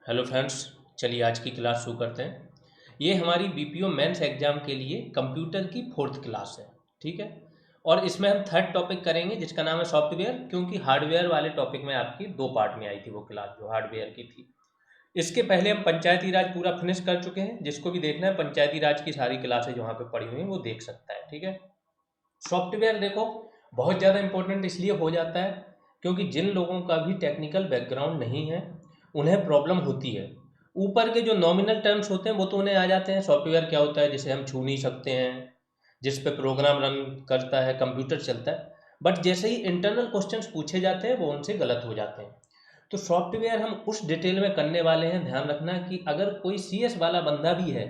Hello friends. चलिए आज की क्लास शुरू करते हैं। ये हमारी बीपीओ मेंस एग्जाम के लिए कंप्यूटर की फोर्थ क्लास है। ठीक है। और इसमें हम थर्ड टॉपिक करेंगे जिसका नाम है सॉफ्टवेयर, क्योंकि हार्डवेयर वाले टॉपिक में आपकी दो पार्ट में आई थी वो क्लास जो हार्डवेयर की थी। इसके पहले हम पंचायती राज पूरा फिनिश कर चुके हैं। जिसको भी देखना है पंचायती राज की सारी क्लासेज वहाँ पे पड़ी हुई हैं वो देख सकता है। ठीक है। सॉफ्टवेयर देखो बहुत ज़्यादा इंपॉर्टेंट इसलिए हो जाता है क्योंकि जिन लोगों का भी टेक्निकल बैकग्राउंड नहीं है उन्हें प्रॉब्लम होती है। ऊपर के जो नॉमिनल टर्म्स होते हैं वो तो उन्हें आ जाते हैं। सॉफ्टवेयर क्या होता है, जिसे हम छू नहीं सकते हैं, जिस पे प्रोग्राम रन करता है, कंप्यूटर चलता है। बट जैसे ही इंटरनल क्वेश्चंस पूछे जाते हैं वो उनसे गलत हो जाते हैं। तो सॉफ्टवेयर हम उस डिटेल में करने वाले हैं। ध्यान रखना कि अगर कोई सीएस वाला बंदा भी है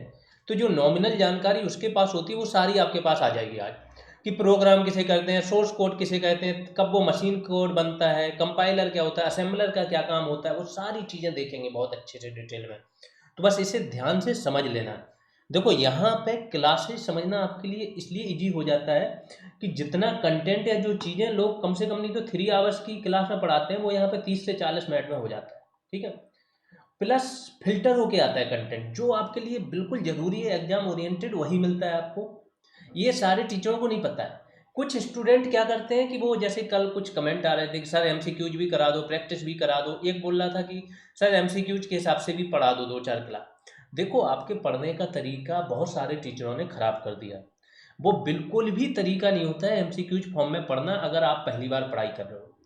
तो जो नॉमिनल जानकारी उसके पास होती है वो सारी आपके पास आ जाएगी आज। कि प्रोग्राम किसे कहते हैं, सोर्स कोड किसे कहते हैं, कब वो मशीन कोड बनता है, कंपाइलर क्या होता है, असेंबलर का क्या काम होता है, वो सारी चीज़ें देखेंगे बहुत अच्छे से डिटेल में। तो बस इसे ध्यान से समझ लेना। देखो यहाँ पे क्लासेस समझना आपके लिए इसलिए इजी हो जाता है कि जितना कंटेंट या जो चीज़ें लोग कम से कम नहीं तो 3 आवर्स की क्लास में पढ़ाते हैं वो यहाँ पे 30 से 40 मिनट में हो जाता है। ठीक है। प्लस फिल्टर होके आता है कंटेंट जो आपके लिए बिल्कुल ज़रूरी है, एग्जाम ओरिएंटेड वही मिलता है आपको। ये सारे टीचरों को नहीं पता है। कुछ स्टूडेंट क्या करते हैं कि वो जैसे कल कुछ कमेंट आ रहे थे कि सर एमसीक्यूज भी करा दो, प्रैक्टिस भी करा दो। एक बोल रहा था कि सर एमसीक्यूज के हिसाब से भी पढ़ा दो 2 4 क्लास। देखो आपके पढ़ने का तरीका बहुत सारे टीचरों ने खराब कर दिया। वो बिल्कुल भी तरीका नहीं होता है एमसीक्यूज फॉर्म में पढ़ना अगर आप पहली बार पढ़ाई कर रहे हो।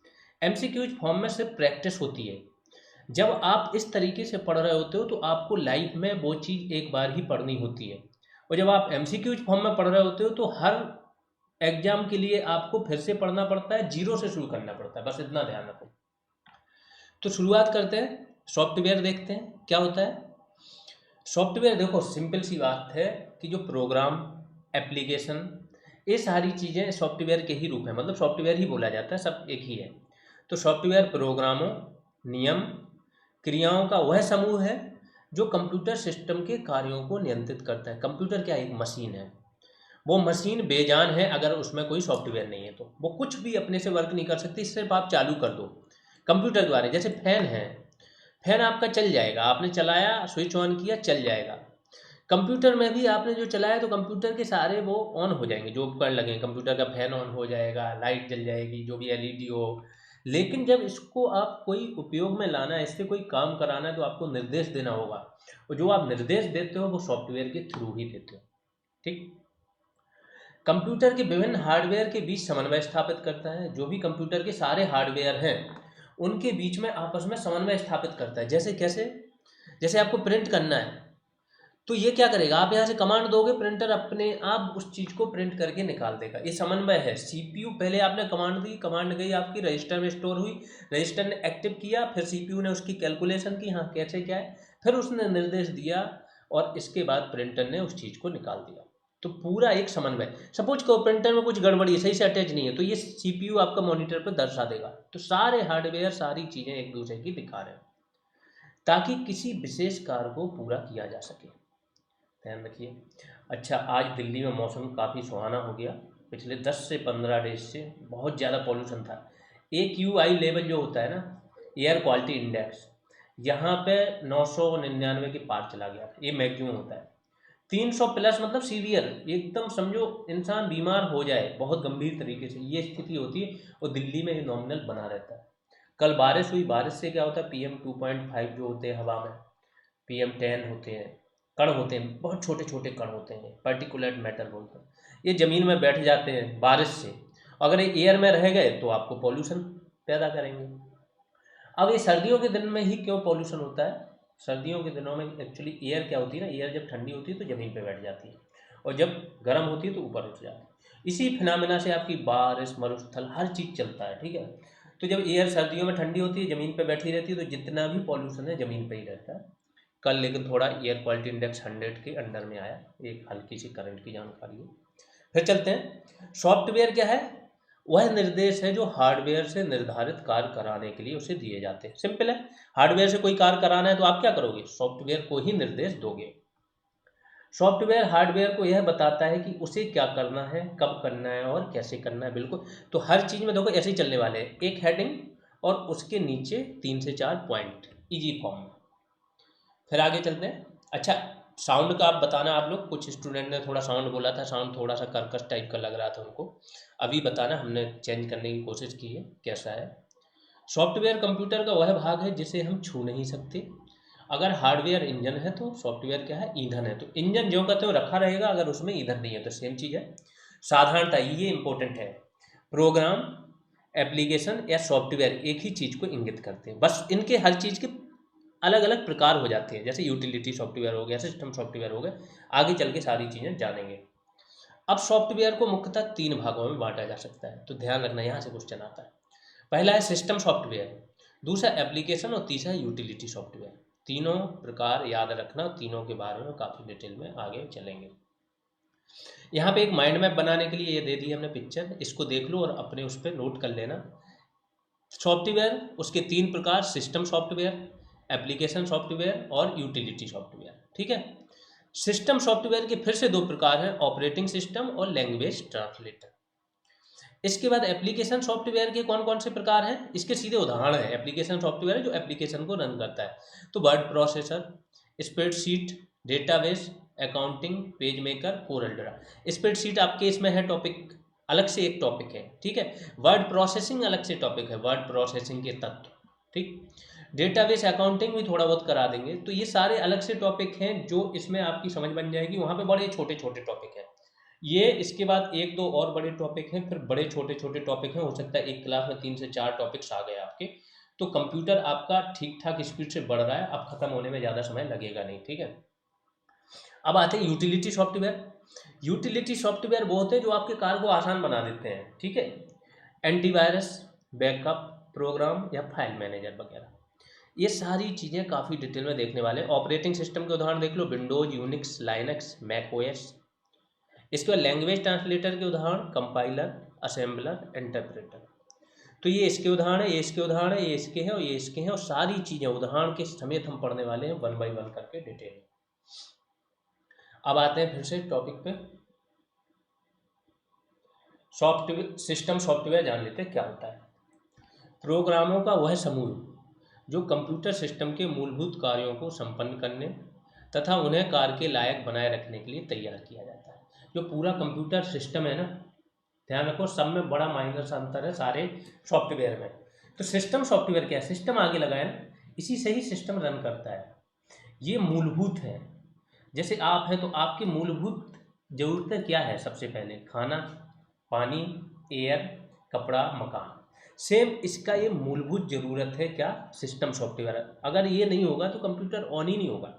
एमसीक्यूज फॉर्म में सिर्फ प्रैक्टिस होती है। जब आप इस तरीके से पढ़ रहे होते हो तो आपको लाइफ में वो चीज़ एक बार ही पढ़नी होती है। और जब आप एमसीक्यूज फॉर्म में पढ़ रहे होते हो तो हर एग्जाम के लिए आपको फिर से पढ़ना पड़ता है, जीरो से शुरू करना पड़ता है। बस इतना ध्यान रखो। तो शुरुआत करते हैं। सॉफ्टवेयर देखते हैं क्या होता है। सॉफ्टवेयर देखो सिंपल सी बात है कि जो प्रोग्राम, एप्लीकेशन, ये सारी चीज़ें सॉफ्टवेयर के ही रूप हैं। मतलब सॉफ्टवेयर ही बोला जाता है, सब एक ही है। तो सॉफ्टवेयर प्रोग्रामों, नियम, क्रियाओं का वह समूह है जो कंप्यूटर सिस्टम के कार्यों को नियंत्रित करता है। कंप्यूटर क्या, एक मशीन है। वो मशीन बेजान है अगर उसमें कोई सॉफ्टवेयर नहीं है तो वो कुछ भी अपने से वर्क नहीं कर सकती। सिर्फ आप चालू कर दो कंप्यूटर द्वारा। जैसे फैन है, फैन आपका चल जाएगा, आपने चलाया, स्विच ऑन किया, चल जाएगा। कंप्यूटर में भी आपने जो चलाया तो कंप्यूटर के सारे वो ऑन हो जाएंगे, जो उपकरण लगे हैं। कंप्यूटर का फैन ऑन हो जाएगा, लाइट जल जाएगी, जो भी एलईडी हो। लेकिन जब इसको आप कोई उपयोग में लाना है, इससे कोई काम कराना है तो आपको निर्देश देना होगा। और जो आप निर्देश देते हो वो सॉफ्टवेयर के थ्रू ही देते हो। ठीक। कंप्यूटर के विभिन्न हार्डवेयर के बीच समन्वय स्थापित करता है। जो भी कंप्यूटर के सारे हार्डवेयर हैं उनके बीच में आपस में समन्वय स्थापित करता है। जैसे कैसे, जैसे आपको प्रिंट करना है तो ये क्या करेगा, आप यहाँ से कमांड दोगे, प्रिंटर अपने आप उस चीज़ को प्रिंट करके निकाल देगा। ये समन्वय है। सीपीयू पहले आपने कमांड दी, कमांड गई आपकी रजिस्टर में स्टोर हुई, रजिस्टर ने एक्टिव किया, फिर सीपीयू ने उसकी कैलकुलेशन की, हाँ कैसे क्या है, फिर उसने निर्देश दिया और इसके बाद प्रिंटर ने उस चीज़ को निकाल दिया। तो पूरा एक समन्वय। सपोज को प्रिंटर में कुछ गड़बड़ी है, सही से अटैच नहीं है, तो ये सीपीयू आपका मॉनिटर पर दर्शा देगा। तो सारे हार्डवेयर, सारी चीज़ें एक दूसरे की दिखा रहे हैं ताकि किसी विशेष कार्य को पूरा किया जा सके। ध्यान रखिए। अच्छा, आज दिल्ली में मौसम काफ़ी सुहाना हो गया। पिछले 10 से 15 डेज से बहुत ज़्यादा पॉल्यूशन था। AQI लेवल जो होता है ना, एयर क्वालिटी इंडेक्स, यहाँ पे 999 के पार चला गया। ये मैक्सिमम होता है। 300 प्लस मतलब सीवियर, एकदम समझो इंसान बीमार हो जाए बहुत गंभीर तरीके से, ये स्थिति होती है। और दिल्ली में ये नॉमिनल बना रहता है। कल बारिश हुई, बारिश से क्या होता है, PM2.5 जो होते हैं हवा में, PM10 होते हैं, कण होते हैं, बहुत छोटे छोटे कण होते हैं, पर्टिकुलर मैटर बोलते हैं। ये ज़मीन में बैठ जाते हैं बारिश से। अगर ये एयर में रह गए तो आपको पॉल्यूशन पैदा करेंगे। अब ये सर्दियों के दिन में ही क्यों पॉल्यूशन होता है, सर्दियों के दिनों में एक्चुअली एयर क्या होती है ना, एयर जब ठंडी होती है तो ज़मीन पे बैठ जाती है और जब गर्म होती है तो ऊपर उठ जाती है। इसी फिनोमेना से आपकी बारिश, मरुस्थल, हर चीज़ चलता है। ठीक है। तो जब एयर सर्दियों में ठंडी होती है, ज़मीन पे बैठी रहती है, तो जितना भी पॉल्यूशन है ज़मीन पे ही रहता है। कल लेकिन थोड़ा एयर क्वालिटी इंडेक्स 100 के अंडर में आया। एक हल्की सी करंट की जानकारी है। फिर चलते हैं। सॉफ्टवेयर क्या है, वह निर्देश है जो हार्डवेयर से निर्धारित कार्य कराने के लिए उसे दिए जाते हैं। सिंपल है। हार्डवेयर से कोई कार्य कराना है तो आप क्या करोगे, सॉफ्टवेयर को ही निर्देश दोगे। सॉफ्टवेयर हार्डवेयर को यह बताता है कि उसे क्या करना है, कब करना है और कैसे करना है। बिल्कुल। तो हर चीज़ में देखो ऐसे ही चलने वाले हैं, एक हेडिंग और उसके नीचे 3 से 4 पॉइंट, इजी फॉर्म में। फिर आगे चलते हैं। अच्छा, साउंड का आप बताना, आप लोग कुछ स्टूडेंट ने थोड़ा साउंड बोला था, साउंड थोड़ा सा कर्कश टाइप का लग रहा था उनको, अभी बताना, हमने चेंज करने की कोशिश की है, कैसा है। सॉफ्टवेयर कंप्यूटर का वह भाग है जिसे हम छू नहीं सकते। अगर हार्डवेयर इंजन है तो सॉफ्टवेयर क्या है, ईंधन है। तो इंजन जो कहते हो रखा रहेगा, अगर उसमें ईंधन नहीं है तो सेम चीज़ है। साधारणता ये इंपॉर्टेंट है, प्रोग्राम, एप्लीकेशन या सॉफ्टवेयर एक ही चीज़ को इंगित करते हैं, बस इनके हर चीज़ के अलग अलग प्रकार हो जाते हैं, जैसे यूटिलिटी सॉफ्टवेयर हो गया, सिस्टम सॉफ्टवेयर हो गया, आगे चल के सारी चीज़ें जानेंगे। अब सॉफ्टवेयर को मुख्यतः 3 भागों में बांटा जा सकता है, तो ध्यान रखना, यहाँ से क्वेश्चन आता है। पहला है सिस्टम सॉफ्टवेयर, दूसरा एप्लीकेशन और तीसरा यूटिलिटी सॉफ्टवेयर। तीनों प्रकार याद रखना, तीनों के बारे में काफ़ी डिटेल में आगे चलेंगे। यहाँ पे एक माइंड मैप बनाने के लिए ये दे दी हमने पिक्चर, इसको देख लो और अपने उस पर नोट कर लेना। सॉफ्टवेयर, उसके 3 प्रकार, सिस्टम सॉफ्टवेयर, एप्लीकेशन सॉफ्टवेयर और यूटिलिटी सॉफ्टवेयर, ठीक है। सिस्टम सॉफ्टवेयर के फिर से 2 प्रकार हैं, ऑपरेटिंग सिस्टम और लैंग्वेज ट्रांसलेटर। इसके बाद एप्लीकेशन सॉफ्टवेयर के कौन कौन से प्रकार हैं, इसके सीधे उदाहरण है। एप्लीकेशन सॉफ्टवेयर जो एप्लीकेशन को रन करता है, तो word processor, spreadsheet, database, accounting, page maker, Corel Draw. Spreadsheet आपके इसमें है टॉपिक, अलग से एक टॉपिक है, ठीक है। वर्ड प्रोसेसिंग अलग से टॉपिक है, वर्ड प्रोसेसिंग के तत्व, ठीक। डेटाबेस, अकाउंटिंग भी थोड़ा बहुत करा देंगे। तो ये सारे अलग से टॉपिक हैं जो इसमें आपकी समझ बन जाएगी, वहाँ पे बड़े छोटे छोटे टॉपिक हैं ये। इसके बाद 1-2 और बड़े टॉपिक हैं, फिर बड़े छोटे छोटे टॉपिक हैं, हो सकता है एक क्लास में 3 से 4 टॉपिक्स आ गए आपके। तो कंप्यूटर आपका ठीक ठाक स्पीड से बढ़ रहा है, अब खत्म होने में ज़्यादा समय लगेगा नहीं, ठीक है। अब आते हैं यूटिलिटी सॉफ्टवेयर। यूटिलिटी सॉफ्टवेयर वो होते हैं जो आपके कार्य को आसान बना देते हैं, ठीक है। एंटीवायरस, बैकअप, प्रोग्राम या फाइल मैनेजर वगैरह, ये सारी चीज़ें काफ़ी डिटेल में देखने वाले हैं। ऑपरेटिंग सिस्टम के उदाहरण देख लो, Windows, Unix, Linux, Mac OS. इसके बाद लैंग्वेज ट्रांसलेटर के उदाहरण, कंपाइलर, असेंबलर, इंटरप्रेटर। तो ये इसके उदाहरण है, ये इसके उदाहरण है, ये इसके हैं और ये इसके हैं, और सारी चीज़ें उदाहरण के समेत हम पढ़ने वाले हैं 1 बाय 1 करके डिटेल। अब आते हैं फिर से टॉपिक पे, सॉफ्टवेयर, सिस्टम सॉफ्टवेयर जान लेते हैं क्या होता है। प्रोग्रामों का वह समूह जो कंप्यूटर सिस्टम के मूलभूत कार्यों को संपन्न करने तथा उन्हें कार्य के लायक बनाए रखने के लिए तैयार किया जाता है। जो पूरा कंप्यूटर सिस्टम है ना, ध्यान रखो, सब में बड़ा माइनर सा अंतर है सारे सॉफ्टवेयर में। तो सिस्टम सॉफ्टवेयर क्या है, सिस्टम आगे लगाया ना, इसी से ही सिस्टम रन करता है। ये मूलभूत है, जैसे आप हैं तो आपकी मूलभूत ज़रूरतें क्या है, सबसे पहले खाना, पानी, एयर, कपड़ा, मकान। सेम इसका ये मूलभूत ज़रूरत है क्या, सिस्टम सॉफ्टवेयर। अगर ये नहीं होगा तो कंप्यूटर ऑन ही नहीं होगा।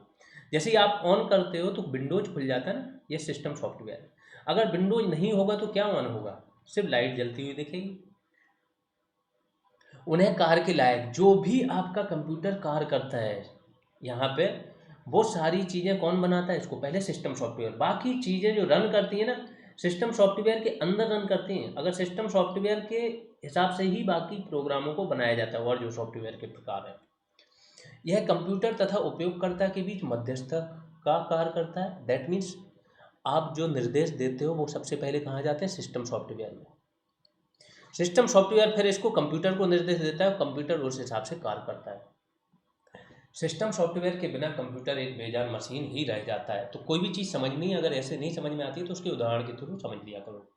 जैसे ही आप ऑन करते हो तो विंडोज खुल जाता है ना, ये सिस्टम सॉफ्टवेयर। अगर विंडोज नहीं होगा तो क्या ऑन होगा, सिर्फ लाइट जलती हुई दिखेगी। उन्हें कार्य के लायक, जो भी आपका कंप्यूटर कार्य करता है यहाँ पे, वो सारी चीज़ें कौन बनाता है, इसको पहले सिस्टम सॉफ्टवेयर। बाकी चीज़ें जो रन करती हैं ना, सिस्टम सॉफ्टवेयर के अंदर रन करती हैं। अगर सिस्टम सॉफ्टवेयर के हिसाब से ही बाकी प्रोग्रामों को बनाया जाता है, और जो सॉफ्टवेयर के प्रकार हैं, यह कंप्यूटर तथा उपयोगकर्ता के बीच मध्यस्थ का कार्य करता है। दैट मीन्स आप जो निर्देश देते हो वो सबसे पहले कहाँ जाते हैं, सिस्टम सॉफ्टवेयर में। सिस्टम सॉफ्टवेयर फिर इसको कंप्यूटर को निर्देश देता है, कंप्यूटर उस हिसाब से कार्य करता है। सिस्टम सॉफ्टवेयर के बिना कंप्यूटर एक बेजान मशीन ही रह जाता है। तो कोई भी चीज़ समझनी, अगर ऐसे नहीं समझ में आती है तो उसके उदाहरण के थ्रू समझ लिया करो।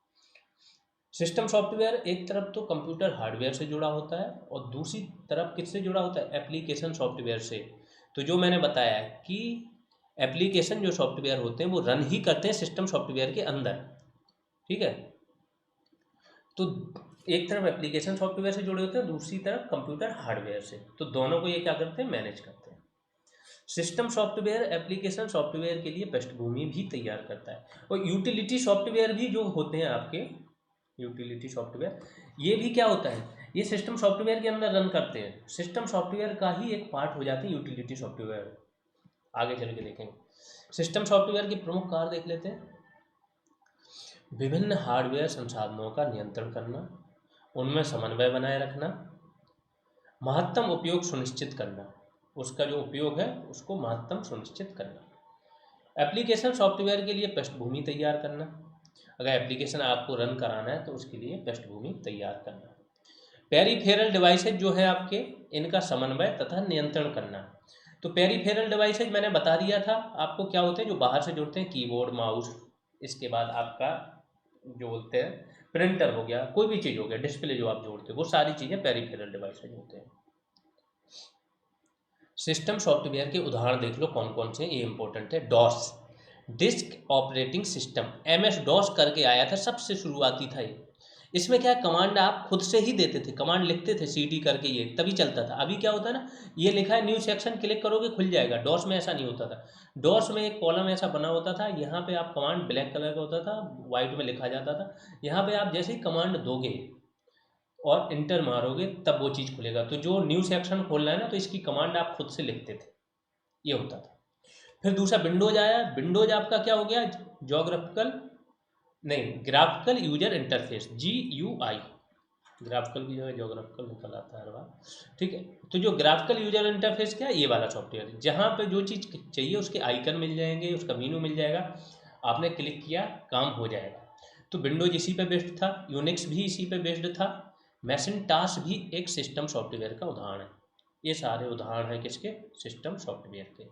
सिस्टम सॉफ्टवेयर एक तरफ तो कंप्यूटर हार्डवेयर से जुड़ा होता है और दूसरी तरफ किससे जुड़ा होता है, एप्लीकेशन सॉफ्टवेयर से। तो जो मैंने बताया कि एप्लीकेशन जो सॉफ्टवेयर होते हैं वो रन ही करते हैं सिस्टम सॉफ्टवेयर के अंदर, ठीक है। तो एक तरफ एप्लीकेशन सॉफ्टवेयर से जुड़े होते हैं, दूसरी तरफ कंप्यूटर हार्डवेयर से, तो दोनों को ये क्या करते हैं, मैनेज करते हैं। सिस्टम सॉफ्टवेयर एप्लीकेशन सॉफ्टवेयर के लिए पृष्ठभूमि भी तैयार करता है। और यूटिलिटी सॉफ्टवेयर भी जो होते हैं आपके, यूटिलिटी सॉफ्टवेयर ये भी क्या होता है, ये सिस्टम सॉफ्टवेयर के अंदर रन करते हैं, सिस्टम सॉफ्टवेयर का ही एक पार्ट हो जाते हैं यूटिलिटी सॉफ्टवेयर। आगे चल के देखेंगे। सिस्टम सॉफ्टवेयर के प्रमुख कार्य देख लेते हैं। विभिन्न हार्डवेयर संसाधनों का नियंत्रण करना, उनमें समन्वय बनाए रखना, महत्तम उपयोग सुनिश्चित करना, उसका जो उपयोग है उसको महत्तम सुनिश्चित करना। एप्लीकेशन सॉफ्टवेयर के लिए पृष्ठभूमि तैयार करना, अगर एप्लीकेशन आपको रन कराना है तो उसके लिए पृष्ठभूमि तैयार करना। पेरिफेरल डिवाइसेज जो है आपके, इनका समन्वय तथा नियंत्रण करना। तो पेरीफेरल डिवाइसेज मैंने बता दिया था आपको क्या होते हैं, जो बाहर से जुड़ते हैं, कीबोर्ड, माउस, इसके बाद आपका जो बोलते हैं प्रिंटर हो गया, कोई भी चीज़ हो गया, डिस्प्ले जो आप जोड़ते हो, वो सारी चीज़ें पेरीफेरल डिवाइसेज होते हैं। सिस्टम सॉफ्टवेयर के उदाहरण देख लो कौन कौन से, ये इंपॉर्टेंट है। DOS, disk operating system, MS DOS करके आया था, सबसे शुरुआती था ये। इसमें क्या है, कमांड आप खुद से ही देते थे, कमांड लिखते थे CD करके, ये तभी चलता था। अभी क्या होता है ना, ये लिखा है न्यू सेक्शन, क्लिक करोगे खुल जाएगा। डॉस में ऐसा नहीं होता था। डॉस में एक कॉलम ऐसा बना होता था, यहाँ पे आप कमांड ब्लैक कलर का होता था, व्हाइट में लिखा जाता था। यहाँ पे आप जैसे ही कमांड दोगे और इंटर मारोगे तब वो चीज़ खुलेगा। तो जो न्यू सेक्शन खोलना है ना, तो इसकी कमांड आप खुद से लिखते थे, ये होता था। फिर दूसरा विंडोज आया। विंडोज आपका क्या हो गया, जोग्राफिकल नहीं, graphical user interface, GUI, graphical की जगह जोग्राफिकल निकल आता है हर बार, ठीक है। तो जो ग्राफिकल यूजर इंटरफेस क्या है, ये वाला सॉफ्टवेयर है, जहाँ पे जो चीज़ चाहिए उसके आइकन मिल जाएंगे, उसका मेनू मिल जाएगा, आपने क्लिक किया काम हो जाएगा। तो विंडोज इसी पे बेस्ड था, यूनिक्स भी इसी पे बेस्ड था, मैसिंटॉश भी एक सिस्टम सॉफ्टवेयर का उदाहरण है। ये सारे उदाहरण हैं किसके, सिस्टम सॉफ्टवेयर के।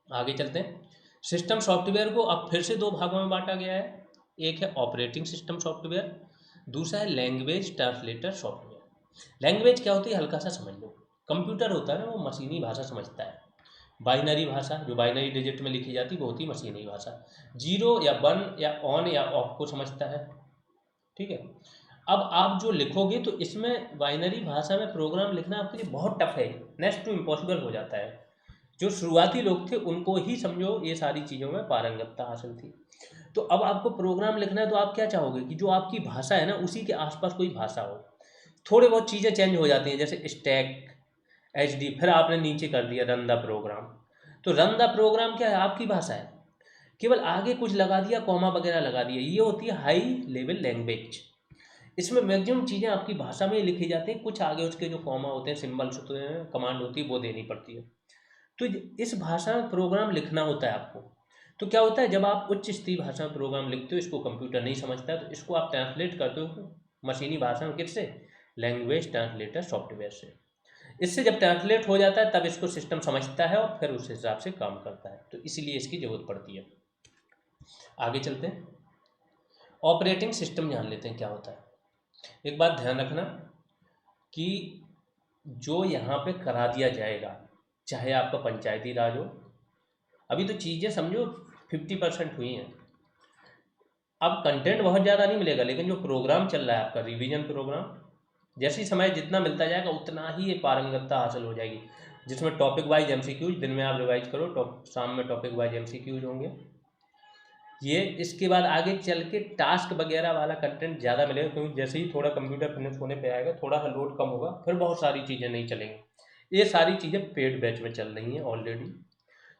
आगे चलते हैं। सिस्टम सॉफ्टवेयर को अब फिर से दो भागों में बांटा गया है। एक है ऑपरेटिंग सिस्टम सॉफ्टवेयर, दूसरा है लैंग्वेज ट्रांसलेटर सॉफ्टवेयर। लैंग्वेज क्या होती है, हल्का सा समझ लो। कंप्यूटर होता है ना, वो मशीनी भाषा समझता है। बाइनरी भाषा, जो बाइनरी डिजिट में लिखी जाती है, वो होती है मशीनी भाषा। जीरो या वन या ऑन या ऑफ को समझता है, ठीक है। अब आप जो लिखोगे तो इसमें बाइनरी भाषा में प्रोग्राम लिखना आपके लिए बहुत टफ है, नेक्स्ट टू इम्पॉसिबल हो जाता है। जो शुरुआती लोग थे उनको ही समझो ये सारी चीज़ों में पारंगतता हासिल थी। तो अब आपको प्रोग्राम लिखना है, तो आप क्या चाहोगे कि जो आपकी भाषा है ना, उसी के आसपास कोई भाषा हो। थोड़े बहुत चीज़ें चेंज हो जाती हैं, जैसे स्टैक, HD, फिर आपने नीचे कर दिया रन द प्रोग्राम। तो रन द प्रोग्राम क्या है, आपकी भाषा है, केवल आगे कुछ लगा दिया, कॉमा वगैरह लगा दिया, ये होती है हाई लेवल लैंग्वेज। इसमें मैक्सिमम चीज़ें आपकी भाषा में ही लिखी जाती हैं, कुछ आगे उसके जो कॉमा होते हैं, सिंबल्स होते हैं, कमांड होती है, वो देनी पड़ती है। तो इस भाषा में प्रोग्राम लिखना होता है आपको। तो क्या होता है, जब आप उच्च स्तरीय भाषा में प्रोग्राम लिखते हो, इसको कंप्यूटर नहीं समझता है, तो इसको आप ट्रांसलेट करते हो मशीनी भाषा में, किससे, लैंग्वेज ट्रांसलेटर सॉफ्टवेयर से। इससे जब ट्रांसलेट हो जाता है तब इसको सिस्टम समझता है और फिर उस हिसाब से काम करता है, तो इसीलिए इसकी ज़रूरत पड़ती है। आगे चलते हैं, ऑपरेटिंग सिस्टम जान लेते हैं क्या होता है। एक बात ध्यान रखना कि जो यहाँ पे करा दिया जाएगा, चाहे आपका पंचायती राज हो, अभी तो चीज़ें समझो 50% हुई हैं। अब कंटेंट बहुत ज़्यादा नहीं मिलेगा, लेकिन जो प्रोग्राम चल रहा है आपका रिवीजन प्रोग्राम, जैसे ही समय जितना मिलता जाएगा उतना ही ये पारंगतता हासिल हो जाएगी। जिसमें टॉपिक वाइज MCQs, दिन में आप रिवाइज करो, शाम में टॉपिक वाइज MCQs होंगे ये। इसके बाद आगे चल के टास्क वगैरह वाला कंटेंट ज़्यादा मिलेगा, क्योंकि जैसे ही थोड़ा कंप्यूटर फिनिश होने पे आएगा, थोड़ा सा लोड कम होगा, फिर बहुत सारी चीज़ें नहीं चलेंगी। ये सारी चीज़ें पेड बैच में चल रही हैं ऑलरेडी।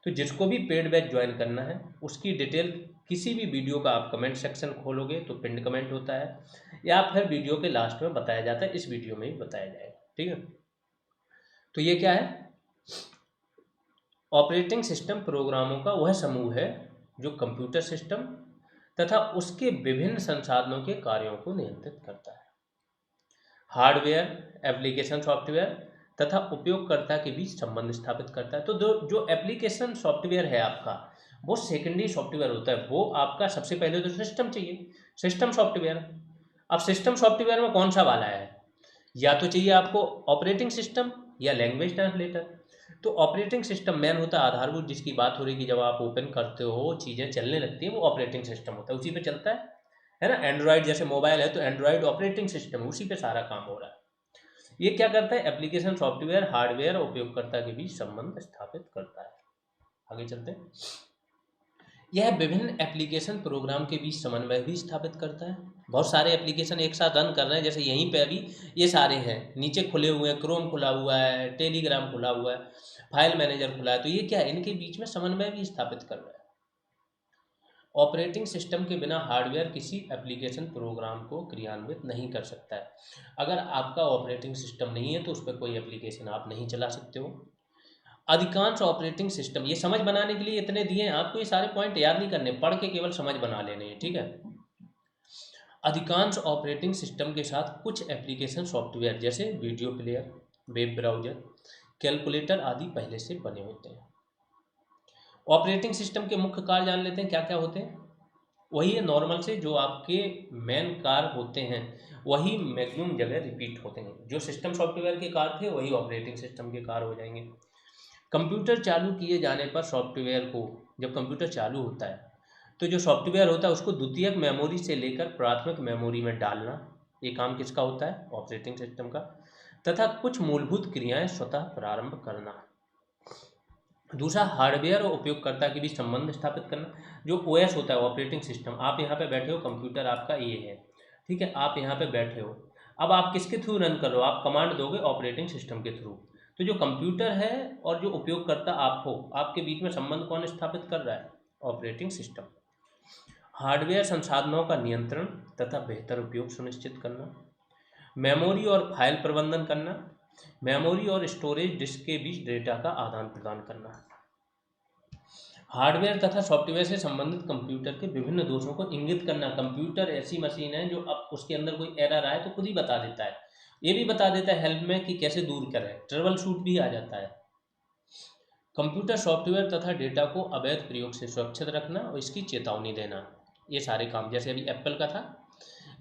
तो जिसको भी पेड बैच ज्वाइन करना है, उसकी डिटेल किसी भी वीडियो का आप कमेंट सेक्शन खोलोगे तो पिंड कमेंट होता है, या फिर वीडियो के लास्ट में बताया जाता है, इस वीडियो में ही बताया जाएगा, ठीक है। तो ये क्या है, ऑपरेटिंग सिस्टम प्रोग्रामों का वह समूह है जो कंप्यूटर सिस्टम तथा उसके विभिन्न संसाधनों के कार्यों को नियंत्रित करता है। हार्डवेयर, एप्लीकेशन सॉफ्टवेयर तथा उपयोगकर्ता के बीच संबंध स्थापित करता है। तो जो एप्लीकेशन सॉफ्टवेयर है आपका, वो सेकेंडरी सॉफ्टवेयर होता है। वो आपका सबसे पहले तो सिस्टम चाहिए, सिस्टम सॉफ्टवेयर। अब सिस्टम सॉफ्टवेयर में कौन सा वाला है, या तो चाहिए आपको ऑपरेटिंग सिस्टम या लैंग्वेज ट्रांसलेटर। तो ऑपरेटिंग सिस्टम मैन होता है, आधारभूत, जिसकी बात हो रही कि जब आप ओपन करते हो चीज़ें चलने लगती हैं, वो ऑपरेटिंग सिस्टम होता है, उसी पे चलता है ना। एंड्रॉयड जैसे मोबाइल है तो एंड्रॉयड ऑपरेटिंग सिस्टम, उसी पे सारा काम हो रहा है। ये क्या करता है, एप्लीकेशन सॉफ्टवेयर हार्डवेयर और उपयोगकर्ता के बीच संबंध स्थापित करता है। आगे चलते हैं, यह विभिन्न एप्लीकेशन प्रोग्राम के बीच समन्वय भी स्थापित करता है। बहुत सारे एप्लीकेशन एक साथ रन कर रहे हैं, जैसे यहीं पे अभी ये सारे हैं, नीचे खुले हुए हैं, क्रोम खुला हुआ है, टेलीग्राम खुला हुआ है, फाइल मैनेजर खुला है, तो ये क्या है, इनके बीच में समन्वय भी स्थापित कर रहा है। ऑपरेटिंग सिस्टम के बिना हार्डवेयर किसी एप्लीकेशन प्रोग्राम को क्रियान्वित नहीं कर सकता है। अगर आपका ऑपरेटिंग सिस्टम नहीं है तो उस पर कोई एप्लीकेशन आप नहीं चला सकते हो। अधिकांश ऑपरेटिंग सिस्टम, ये समझ बनाने के लिए इतने दिए हैं, आपको ये सारे पॉइंट याद नहीं करने, पढ़ के केवल समझ बना लेने हैं, ठीक है। अधिकांश ऑपरेटिंग सिस्टम के साथ कुछ एप्लीकेशन सॉफ्टवेयर जैसे video player, web browser, calculator आदि पहले से बने होते हैं। ऑपरेटिंग सिस्टम के मुख्य कार्य जान लेते हैं क्या क्या होते हैं। वही है नॉर्मल से जो आपके मेन कार्य होते हैं वही मैक्सिमम जगह रिपीट होते हैं। जो सिस्टम सॉफ्टवेयर के कार्य थे वही ऑपरेटिंग सिस्टम के कार्य हो जाएंगे। कंप्यूटर चालू किए जाने पर सॉफ्टवेयर को, जब कंप्यूटर चालू होता है तो जो सॉफ्टवेयर होता है उसको द्वितीयक मेमोरी से लेकर प्राथमिक मेमोरी में डालना, ये काम किसका होता है? ऑपरेटिंग सिस्टम का। तथा कुछ मूलभूत क्रियाएं स्वतः प्रारंभ करना। दूसरा, हार्डवेयर और उपयोगकर्ता के बीच संबंध स्थापित करना। जो ओएस होता है ऑपरेटिंग सिस्टम, आप यहाँ पे बैठे हो, कंप्यूटर आपका ये है, ठीक है, आप यहाँ पे बैठे हो, अब आप किसके थ्रू रन कर रहे हो? आप कमांड दोगे ऑपरेटिंग सिस्टम के थ्रू। तो जो कंप्यूटर है और जो उपयोगकर्ता आप हो, आपके बीच में संबंध कौन स्थापित कर रहा है? Operating system. हार्डवेयर संसाधनों का नियंत्रण तथा बेहतर उपयोग सुनिश्चित करना। मेमोरी और फाइल प्रबंधन करना। मेमोरी और स्टोरेज डिस्क के बीच डेटा का आदान प्रदान करना। हार्डवेयर तथा सॉफ्टवेयर से संबंधित कंप्यूटर के विभिन्न दोषों को इंगित करना। कंप्यूटर ऐसी मशीन है जो अब उसके अंदर कोई एरर आए तो खुद ही बता देता है, ये भी बता देता है हेल्प में कि कैसे दूर करें, ट्रबल शूट भी आ जाता है। कंप्यूटर सॉफ्टवेयर तथा डेटा को अवैध प्रयोग से सुरक्षित रखना और इसकी चेतावनी देना, ये सारे काम। जैसे अभी एप्पल का था,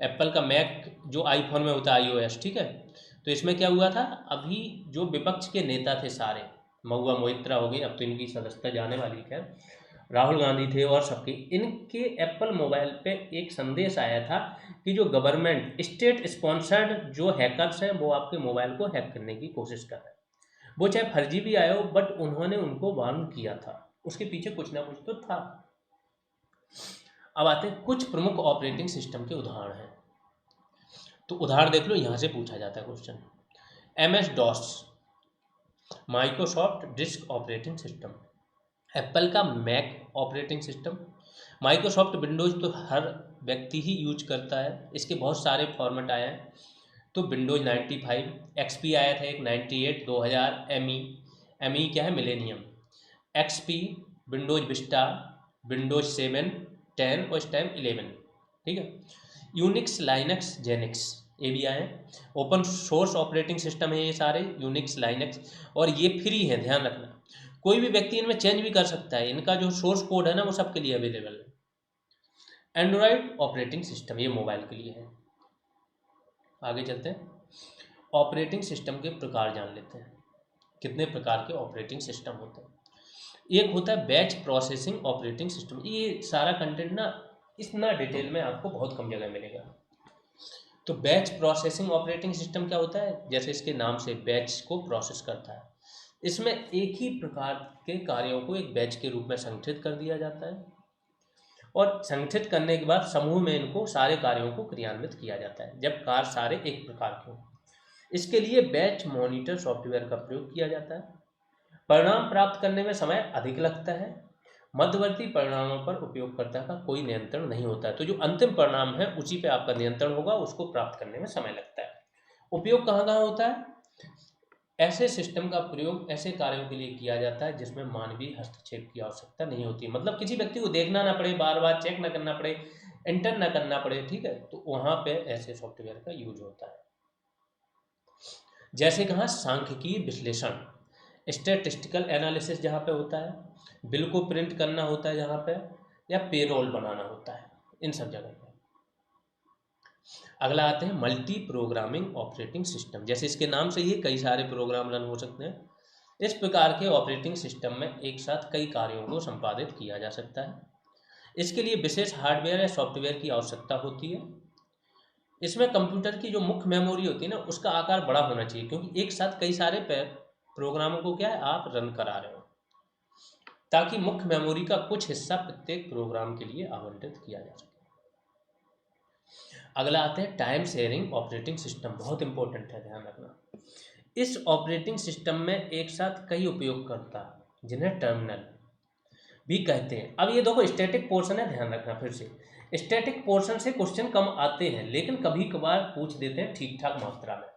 एप्पल का मैक जो आईफोन में होता है iOS, ठीक है, तो इसमें क्या हुआ था, अभी जो विपक्ष के नेता थे सारे, महुआ मोइत्रा हो गई, अब तो इनकी सदस्यता जाने वाली, खैर राहुल गांधी थे और सबके, इनके एप्पल मोबाइल पे एक संदेश आया था कि जो गवर्नमेंट स्टेट स्पॉन्सर्ड जो हैकर्स हैं वो आपके मोबाइल को हैक करने की कोशिश कर रहे हैं। वो चाहे फर्जी भी आया हो बट उन्होंने उनको वार्न किया था, उसके पीछे कुछ ना कुछ तो था। अब आते हैं कुछ प्रमुख ऑपरेटिंग सिस्टम के उदाहरण हैं, तो उदाहरण देख लो, यहाँ से पूछा जाता है question. MS-DOS, Microsoft disk operating system, Apple का Mac operating system, Microsoft Windows तो हर व्यक्ति ही यूज करता है, इसके बहुत सारे फॉर्मेट आए हैं, तो विंडोज 95, XP आया था एक 98, 2000, ME क्या है? Millennium, XP, Windows Vista, Windows 7, 10 और इस टाइम 11, ठीक है। यूनिक्स, लाइनक्स, जेनिक्स, ये भी आए हैं। ओपन सोर्स ऑपरेटिंग सिस्टम है ये सारे, यूनिक्स, लाइनक्स, और ये फ्री है, ध्यान रखना, कोई भी व्यक्ति इनमें चेंज भी कर सकता है, इनका जो सोर्स कोड है ना वो सबके लिए अवेलेबल है। एंड्रॉयड ऑपरेटिंग सिस्टम, ये मोबाइल के लिए है। आगे चलते हैं, ऑपरेटिंग सिस्टम के प्रकार जान लेते हैं। कितने प्रकार के ऑपरेटिंग सिस्टम होते हैं? एक होता है बैच प्रोसेसिंग ऑपरेटिंग सिस्टम। ये सारा कंटेंट ना इतना डिटेल में आपको बहुत कम जगह मिलेगा। तो बैच प्रोसेसिंग ऑपरेटिंग सिस्टम क्या होता है? जैसे इसके नाम से, बैच को प्रोसेस करता है। इसमें एक ही प्रकार के कार्यों को एक बैच के रूप में संगठित कर दिया जाता है और संगठित करने के बाद समूह में इनको सारे कार्यों को क्रियान्वित किया जाता है जब कार्य सारे एक प्रकार के हों। इसके लिए बैच मॉनिटर सॉफ्टवेयर का प्रयोग किया जाता है। परिणाम प्राप्त करने में समय अधिक लगता है। मध्यवर्ती परिणामों पर उपयोगकर्ता का कोई नियंत्रण नहीं होता है, तो जो अंतिम परिणाम है उसी पे आपका नियंत्रण होगा, उसको प्राप्त करने में समय लगता है। उपयोग कहाँ कहाँ होता है? ऐसे सिस्टम का प्रयोग ऐसे कार्यों के लिए किया जाता है जिसमें मानवीय हस्तक्षेप की आवश्यकता नहीं होती, मतलब किसी व्यक्ति को देखना ना पड़े, बार बार चेक ना करना पड़े, एंटर ना करना पड़े, ठीक है, तो वहाँ पे ऐसे सॉफ्टवेयर का यूज होता है। जैसे कहाँ? सांख्यिकीय विश्लेषण, स्टैटिस्टिकल एनालिसिस जहाँ पे होता है, बिल को प्रिंट करना होता है जहाँ पे, या पेरोल बनाना होता है, इन सब जगह पे। अगला आते हैं मल्टी प्रोग्रामिंग ऑपरेटिंग सिस्टम। जैसे इसके नाम से ही कई सारे प्रोग्राम रन हो सकते हैं। इस प्रकार के ऑपरेटिंग सिस्टम में एक साथ कई कार्यों को संपादित किया जा सकता है। इसके लिए विशेष हार्डवेयर या सॉफ्टवेयर की आवश्यकता होती है। इसमें कंप्यूटर की जो मुख्य मेमोरी होती है ना उसका आकार बड़ा होना चाहिए, क्योंकि एक साथ कई सारे प्रोग्रामों को क्या है आप रन करा रहे हो, ताकि मुख्य मेमोरी का कुछ हिस्सा प्रत्येक प्रोग्राम के लिए आवंटित किया जा सके। अगला आते हैं टाइम शेयरिंग ऑपरेटिंग सिस्टम, बहुत इंपॉर्टेंट है, ध्यान रखना। इस ऑपरेटिंग सिस्टम में एक साथ कई उपयोगकर्ता, जिन्हें टर्मिनल भी कहते हैं। अब ये देखो स्टैटिक पोर्शन है, ध्यान रखना फिर से, स्टैटिक पोर्शन से क्वेश्चन कम आते हैं लेकिन कभी कभार पूछ देते हैं ठीक ठाक मात्रा में।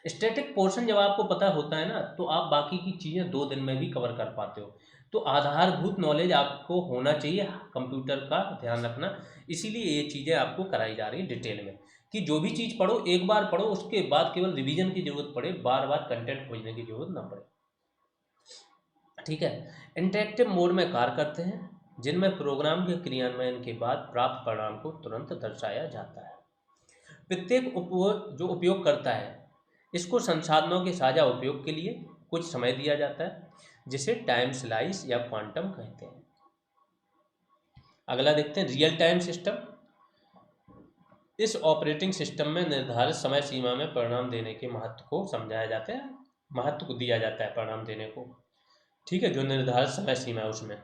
स्टैटिक पोर्शन जब आपको पता होता है ना तो आप बाकी की चीज़ें 2 दिन में भी कवर कर पाते हो। तो आधारभूत नॉलेज आपको होना चाहिए कंप्यूटर का, ध्यान रखना, इसीलिए ये चीज़ें आपको कराई जा रही है डिटेल में, कि जो भी चीज़ पढ़ो एक बार पढ़ो, उसके बाद केवल रिवीजन की जरूरत पड़े, बार बार कंटेंट खोजने की जरूरत ना पड़े। ठीक है। इंटरेक्टिव मोड में कार्य करते हैं जिनमें प्रोग्राम के क्रियान्वयन के बाद प्राप्त परिणाम को तुरंत दर्शाया जाता है। प्रत्येक जो उपयोग करता है इसको संसाधनों के साझा उपयोग के लिए कुछ समय दिया जाता है, जिसे टाइम स्लाइस या क्वांटम कहते हैं। अगला देखते हैं रियल टाइम सिस्टम। इस ऑपरेटिंग सिस्टम में निर्धारित समय सीमा में परिणाम देने के महत्व को समझाया जाता है, महत्व को दिया जाता है परिणाम देने को, ठीक है, जो निर्धारित समय सीमा है उसमें।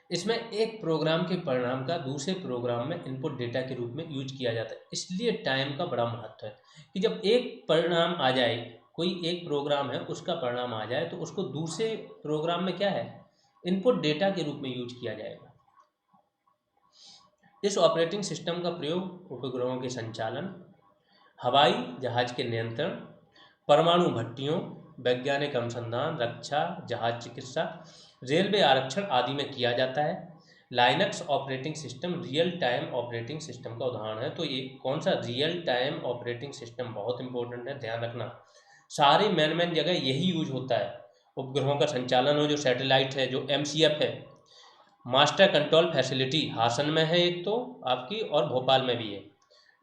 इसमें एक प्रोग्राम के परिणाम का दूसरे प्रोग्राम में इनपुट डेटा के रूप में यूज किया जाता है। इसलिए टाइम का बड़ा महत्व है कि जब एक परिणाम आ जाए, कोई एक प्रोग्राम है उसका परिणाम आ जाए तो उसको दूसरे प्रोग्राम में क्या है, इनपुट डेटा के रूप में यूज किया जाएगा। इस ऑपरेटिंग सिस्टम का प्रयोग उपग्रहों के संचालन, हवाई जहाज के नियंत्रण, परमाणु भट्टियों, वैज्ञानिक अनुसंधान, रक्षा, जहाज चिकित्सा, रेलवे आरक्षण आदि में किया जाता है। Linux operating system real time operating system का उदाहरण है। तो ये कौन सा रियल टाइम ऑपरेटिंग सिस्टम, बहुत इंपॉर्टेंट है, ध्यान रखना। सारे मेन जगह यही यूज होता है। उपग्रहों का संचालन हो, जो सैटेलाइट है, जो MCF है, मास्टर कंट्रोल फैसिलिटी हासन में है एक तो आपकी, और भोपाल में भी है,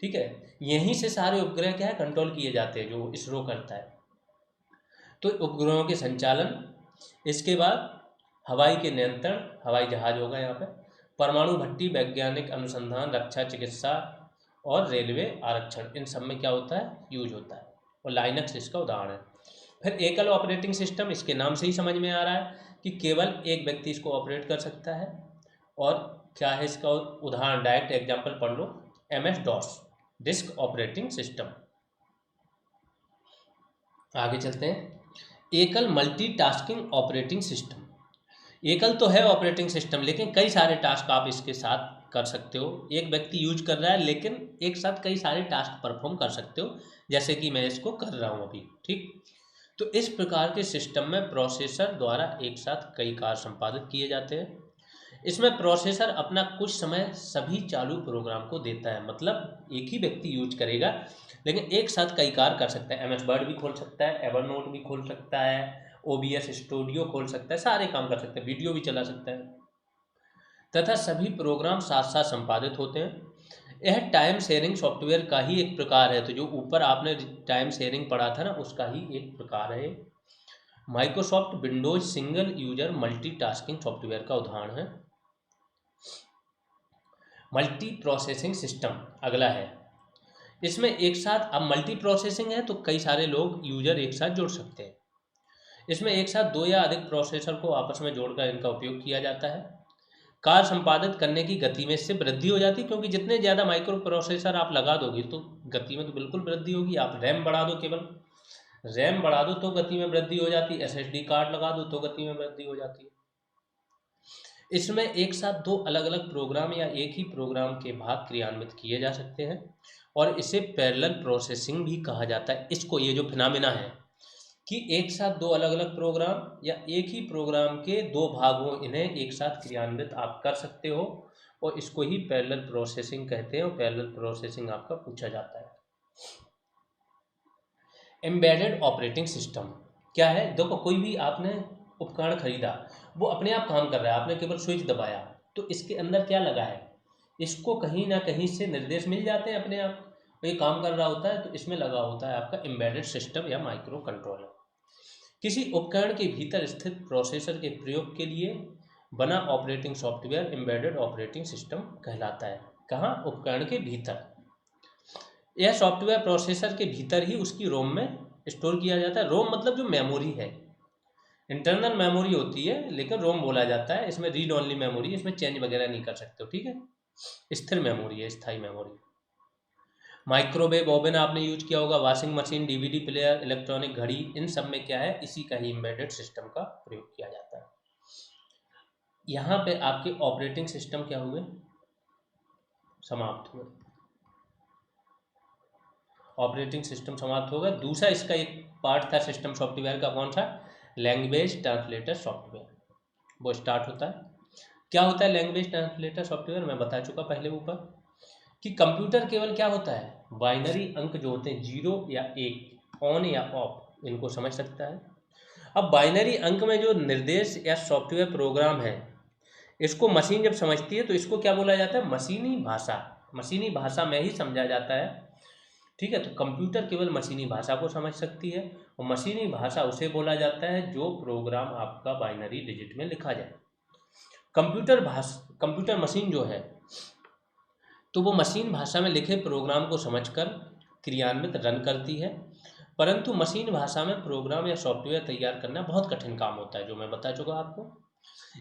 ठीक है। यहीं से सारे उपग्रह क्या है कंट्रोल किए जाते हैं, जो इसरो करता है। तो उपग्रहों के संचालन, इसके बाद हवाई के नियंत्रण, हवाई जहाज होगा यहाँ पे, परमाणु भट्टी, वैज्ञानिक अनुसंधान, रक्षा चिकित्सा और रेलवे आरक्षण, इन सब में क्या होता है, यूज होता है। और लाइनक्स इसका उदाहरण है। फिर एकल ऑपरेटिंग सिस्टम, इसके नाम से ही समझ में आ रहा है कि केवल एक व्यक्ति इसको ऑपरेट कर सकता है। और क्या है इसका उदाहरण, डायरेक्ट एग्जांपल पढ़ लो, MS-DOS डिस्क ऑपरेटिंग सिस्टम। आगे चलते हैं। एकल मल्टीटास्किंग ऑपरेटिंग सिस्टम। एकल तो है ऑपरेटिंग सिस्टम, लेकिन कई सारे टास्क आप इसके साथ कर सकते हो। एक व्यक्ति यूज कर रहा है लेकिन एक साथ कई सारे टास्क परफॉर्म कर सकते हो, जैसे कि मैं इसको कर रहा हूँ अभी, ठीक। तो इस प्रकार के सिस्टम में प्रोसेसर द्वारा एक साथ कई कार्य संपादित किए जाते हैं। इसमें प्रोसेसर अपना कुछ समय सभी चालू प्रोग्राम को देता है, मतलब एक ही व्यक्ति यूज करेगा लेकिन एक साथ कई कार्य कर सकता है। MS वर्ड भी खोल सकता है, एवरनोट भी खोल सकता है, OBS स्टूडियो खोल सकता है, सारे काम कर सकता है, वीडियो भी चला सकता है, तथा सभी प्रोग्राम साथ साथ संपादित होते हैं। यह टाइम शेयरिंग सॉफ्टवेयर का ही एक प्रकार है। तो जो ऊपर आपने टाइम शेयरिंग पढ़ा था ना, उसका ही एक प्रकार है। Microsoft Windows single user multitasking software का उदाहरण है। मल्टी प्रोसेसिंग सिस्टम अगला है। इसमें एक साथ, अब मल्टी प्रोसेसिंग है तो कई सारे लोग यूजर एक साथ जोड़ सकते हैं। इसमें एक साथ दो या अधिक प्रोसेसर को आपस में जोड़कर इनका उपयोग किया जाता है। कार्य संपादित करने की गति में इससे वृद्धि हो जाती है, क्योंकि जितने ज़्यादा माइक्रो प्रोसेसर आप लगा दोगे तो गति में तो बिल्कुल वृद्धि होगी। आप रैम बढ़ा दो, केवल रैम बढ़ा दो तो गति में वृद्धि हो जाती है, SSD कार्ड लगा दो तो गति में वृद्धि हो जाती है। इसमें एक साथ दो अलग अलग प्रोग्राम या एक ही प्रोग्राम के भाग क्रियान्वित किए जा सकते हैं और इसे पैरेलल प्रोसेसिंग भी कहा जाता है। इसको, ये जो फिनोमेना है कि एक साथ दो अलग अलग प्रोग्राम या एक ही प्रोग्राम के दो भागों, इन्हें एक साथ क्रियान्वित आप कर सकते हो, और इसको ही पैरेलल प्रोसेसिंग कहते हैं। और पैरेलल प्रोसेसिंग आपका पूछा जाता है। एम्बेडेड ऑपरेटिंग सिस्टम क्या है? देखो, कोई भी आपने उपकरण खरीदा, वो अपने आप काम कर रहा है, आपने केवल स्विच दबाया, तो इसके अंदर क्या लगा है, इसको कहीं ना कहीं से निर्देश मिल जाते हैं अपने आप, ये काम कर रहा होता है। तो इसमें लगा होता है आपका एम्बेडेड सिस्टम या माइक्रो कंट्रोलर। किसी उपकरण के भीतर स्थित प्रोसेसर के प्रयोग के लिए बना operating software embedded operating system कहलाता है। कहाँ? उपकरण के भीतर। यह सॉफ्टवेयर प्रोसेसर के भीतर ही उसकी रोम में स्टोर किया जाता है। रोम मतलब जो मेमोरी है, इंटरनल मेमोरी होती है, लेकिन रोम बोला जाता है। इसमें रीड ओनली मेमोरी, इसमें चेंज वगैरह नहीं कर सकते हो, ठीक है। स्थिर मेमोरी है, स्थायी मेमोरी। माइक्रोवेव ओवन आपने यूज किया होगा, washing machine, DVD player, electronic घड़ी, इन सब में क्या है, इसी का ही एम्बेडेड सिस्टम का प्रयोग किया जाता है। यहाँ पे आपके ऑपरेटिंग सिस्टम क्या हुए, समाप्त हुए। ऑपरेटिंग सिस्टम समाप्त होगा। दूसरा इसका एक पार्ट था सिस्टम सॉफ्टवेयर का, कौन सा? लैंग्वेज ट्रांसलेटर सॉफ्टवेयर, वो स्टार्ट होता है। क्या होता है लैंग्वेज ट्रांसलेटर सॉफ्टवेयर? मैं बता चुका पहले ऊपर कि कंप्यूटर केवल क्या होता है, बाइनरी अंक जो होते हैं 0 या 1, ऑन या ऑफ, इनको समझ सकता है। अब बाइनरी अंक में जो निर्देश या सॉफ्टवेयर प्रोग्राम है, इसको मशीन जब समझती है तो इसको क्या बोला जाता है, मशीनी भाषा। मशीनी भाषा में ही समझा जाता है, ठीक है। तो कंप्यूटर केवल मशीनी भाषा को समझ सकती है, और मशीनी भाषा उसे बोला जाता है जो प्रोग्राम आपका बाइनरी डिजिट में लिखा जाए। कंप्यूटर मशीन जो है, तो वो मशीन भाषा में लिखे प्रोग्राम को समझकर क्रियान्वित रन करती है। परंतु मशीन भाषा में प्रोग्राम या सॉफ्टवेयर तैयार करना बहुत कठिन काम होता है, जो मैं बता चुका आपको।